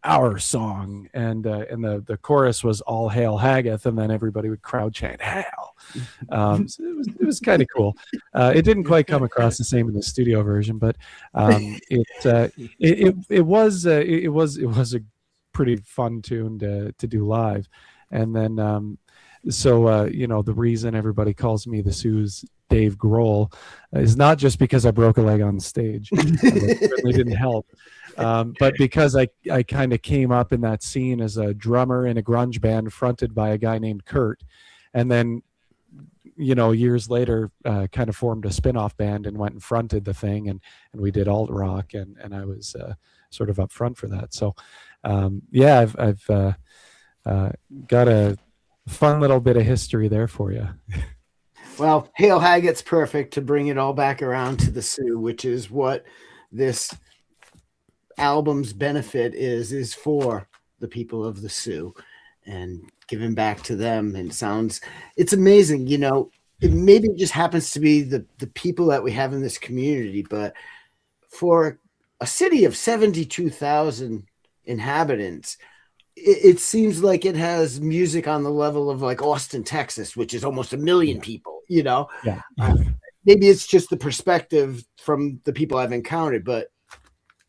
our song, and the chorus was all hail Haggith, and then everybody would crowd chant hail. So it was kind of cool. It didn't quite come across the same in the studio version, but it was a pretty fun tune to do live. And then the reason everybody calls me the Sioux's Dave Grohl is not just because I broke a leg on stage. It certainly didn't help. But because I kind of came up in that scene as a drummer in a grunge band fronted by a guy named Kurt, and then years later kind of formed a spin-off band and went and fronted the thing, and we did alt rock, and I was sort of up front for that. So I've got a fun little bit of history there for you. Well, Hail Haggith's perfect to bring it all back around to the Sioux, which is what this album's benefit is for the people of the Sioux and giving back to them. And it's amazing, it maybe just happens to be the people that we have in this community, but for a city of 72,000 inhabitants, it seems like it has music on the level of like Austin, Texas, which is almost 1 million people, Yeah. Maybe it's just the perspective from the people I've encountered, but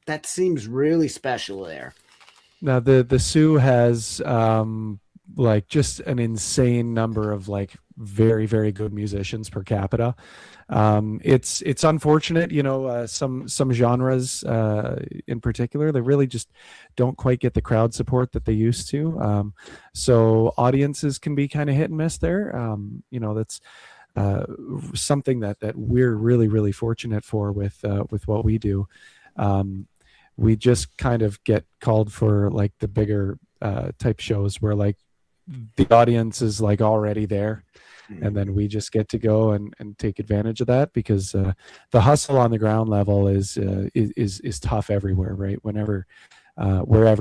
that seems really special there. Now the Sioux has like just an insane number of like very, very good musicians per capita. It's unfortunate, some genres in particular, they really just don't quite get the crowd support that they used to. So audiences can be kind of hit and miss there. That's something that we're really, really fortunate for with what we do. We just kind of get called for like the bigger type shows where like the audience is like already there, and then we just get to go and take advantage of that, because the hustle on the ground level is tough everywhere, right? Wherever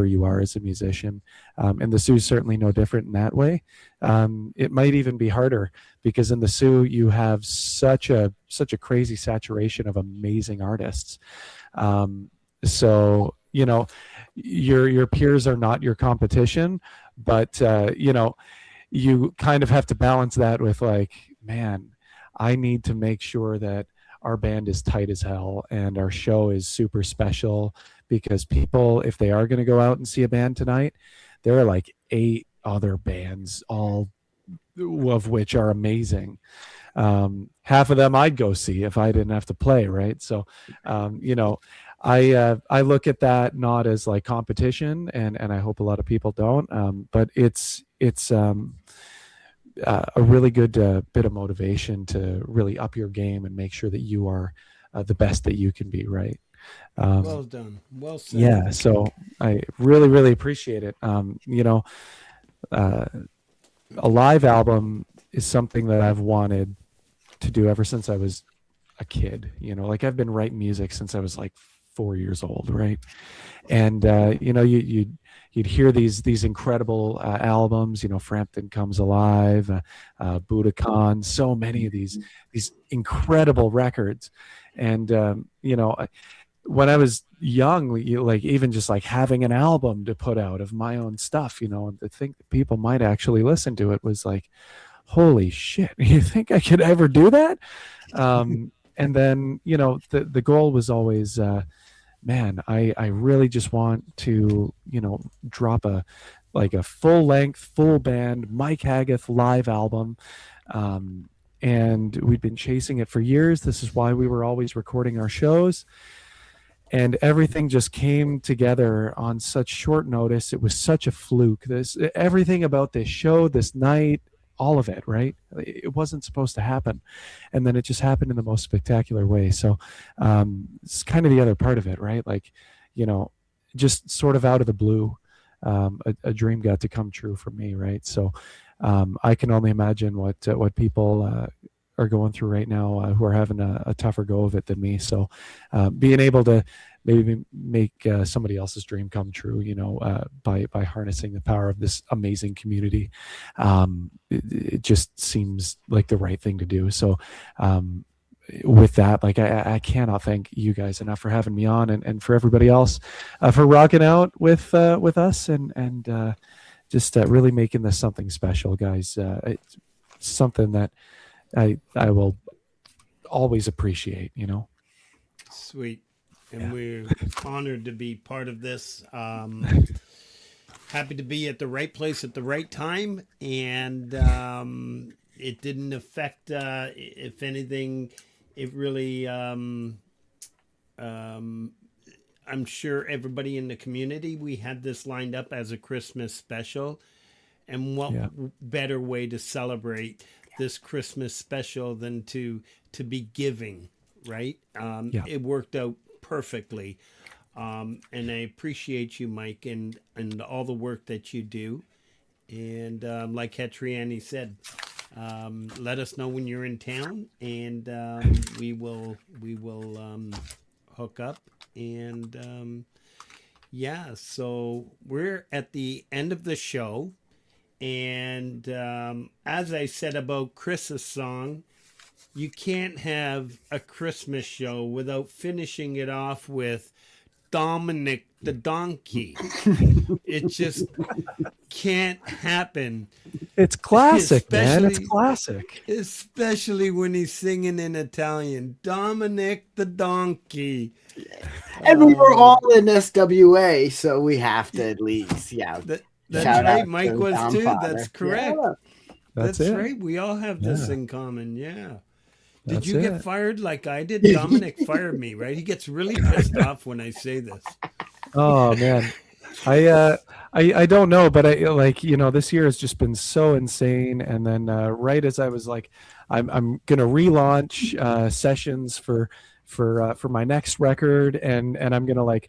you are as a musician, and the Sioux is certainly no different in that way. It might even be harder, because in the Sioux you have such a crazy saturation of amazing artists. So your peers are not your competition, but you kind of have to balance that with like, man, I need to make sure that our band is tight as hell and our show is super special, because people, if they are going to go out and see a band tonight, there are like 8 other bands, all of which are amazing. Half of them I'd go see if I didn't have to play, right? So I look at that not as like competition, and I hope a lot of people don't, but it's a really good bit of motivation to really up your game and make sure that you are the best that you can be, right? Well done. Well said. Yeah, so I really, really appreciate it. A live album is something that I've wanted to do ever since I was a kid. Like I've been writing music since I was like 4 years old, right? And you'd hear these incredible albums, Frampton Comes Alive, Budokan, so many of these incredible records. And when I was young, like even just like having an album to put out of my own stuff, and to think that people might actually listen to it was like, holy shit, you think I could ever do that? And then the goal was always man, I really just want to, drop a full length, full band Mike Haggith live album. And we'd been chasing it for years. This is why we were always recording our shows. And everything just came together on such short notice. It was such a fluke. Everything about this show, this night, all of it, right? It wasn't supposed to happen, and then it just happened in the most spectacular way. So it's kind of the other part of it, right? Like, just sort of out of the blue, a dream got to come true for me, right? So I can only imagine what people are going through right now, who are having a tougher go of it than me. So being able to maybe make somebody else's dream come true, by harnessing the power of this amazing community, it just seems like the right thing to do. So with that, like, I cannot thank you guys enough for having me on, and for everybody else for rocking out with us, and just really making this something special, guys. It's something that I will always appreciate, Sweet. And we're honored to be part of this. Happy to be at the right place at the right time. And it didn't affect, if anything, it really, I'm sure everybody in the community, we had this lined up as a Christmas special. And what better way to celebrate this Christmas special than to be giving, right? It worked out perfectly. And I appreciate you, Mike, and all the work that you do. And like Hetriani said, let us know when you're in town, and we will hook up. And so we're at the end of the show. And as I said about Chris's song, you can't have a Christmas show without finishing it off with Dominic the Donkey. It just can't happen. It's classic, man. It's classic. Especially when he's singing in Italian. Dominic the Donkey. And we were all in SWA, so we have to at least, That's shout right. out Mike to was Dom too. Father. That's correct. Yeah. That's it. right. We all have this in common. Yeah. Did That's you it. get fired like I did? Dominic fired me, right? He gets really pissed off when I say this. Oh man, I don't know, but this year has just been so insane. And then right as I was like, I'm gonna relaunch sessions for my next record, and I'm gonna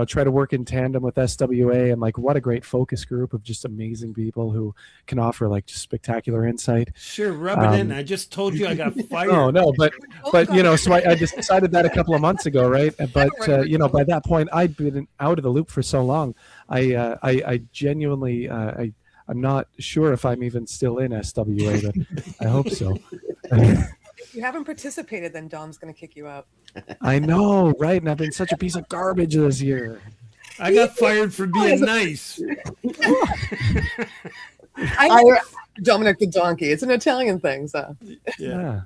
try to work in tandem with SWA, and what a great focus group of just amazing people who can offer just spectacular insight. Sure, rub it in. I just told you I got fired. No, but so I just decided that a couple of months ago, right? But by that point, I'd been out of the loop for so long. I genuinely, I'm not sure if I'm even still in SWA, but I hope so. If you haven't participated, then Dom's going to kick you out. I know, right? And I've been such a piece of garbage this year. I got fired for being nice. I Dominic the Donkey. It's an Italian thing, so. Yeah.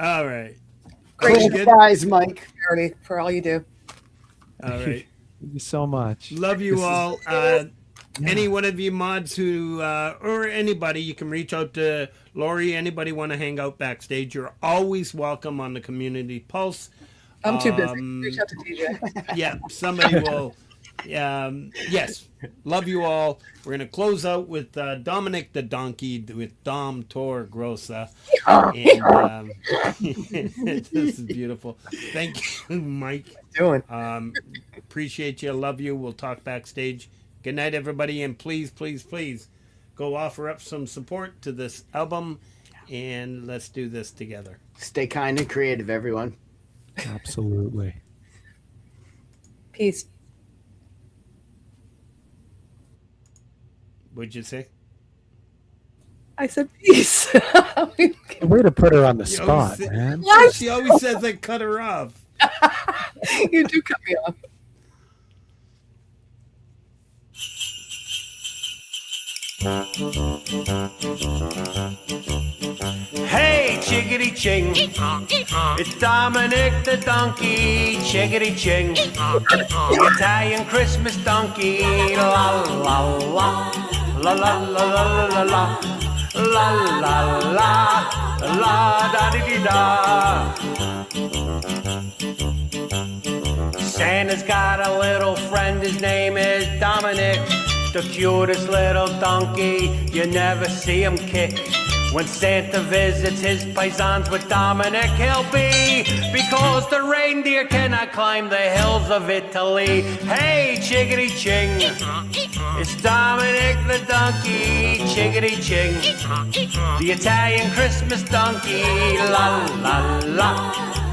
All right. Great guys, Mike. For all you do. All right. Thank you so much. Love you all. Any one of you mods who, or anybody, you can reach out to Laurie. Anybody want to hang out backstage, you're always welcome on the Community Pulse. I'm too busy. Reach out to DJ. Yeah, somebody will. Yes, love you all. We're going to close out with Dominic the Donkey with Dom Tor Grossa. And this is beautiful. Thank you, Mike. Doing. Appreciate you. Love you. We'll talk backstage. Good night, everybody, and please, please, please go offer up some support to this album, and let's do this together. Stay kind and creative, everyone. Absolutely. Peace. What'd you say? I said peace. Way to put her on the spot, man. She always says I cut her off. You do cut me off. Hey, chickadee ching, it's Dominic the Donkey, chickadee ching, the Italian Christmas donkey, la la la, la la la la la la, la la la, la da dee da. Santa's got a little friend, his name is Dominic. the cutest little donkey. You never see him kick. When Santa visits his paisans with Dominic, he'll be, because the reindeer cannot climb the hills of Italy. Hey, chickadee ching, it's Dominic the donkey, chickadee ching, the Italian Christmas donkey. La la la,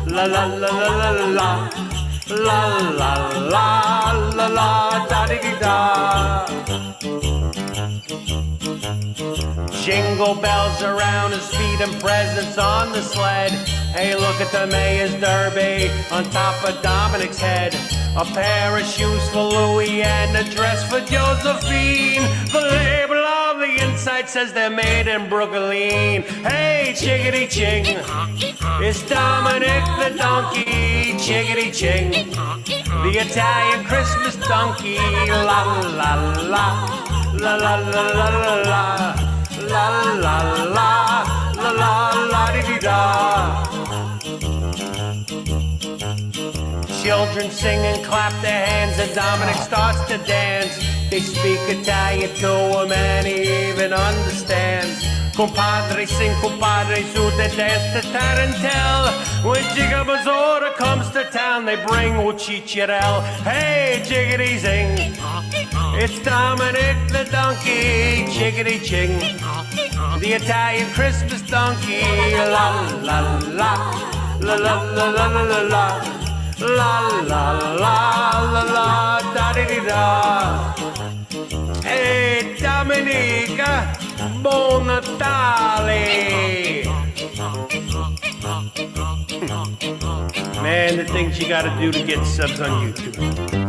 la la la la la la, la la la la la, da di di da. Jingle bells around his feet and presents on the sled. Hey, look at the mayor's derby on top of Dominic's head. A pair of shoes for Louis and a dress for Josephine. The label on the inside says they're made in Brooklyn. Hey, chickadee ching, it's Dominic the donkey, chickadee ching, the Italian Christmas donkey. La la la, la la la la la la. La la la la la la di di da. Children sing and clap their hands and Dominic starts to dance. They speak Italian to him and he even understands. Compadre sing, compadre su, they dance to tarantelle. When Jigga Mazzora comes to town, they bring Uchicharel. Hey, jiggity zing, it's Dominic the donkey, chickadee ching, the Italian Christmas donkey. La la la, la la la la la la la, la la la la, da di di da. Hey, Dominica, Buon Natale. Man, the things you gotta do to get subs on YouTube.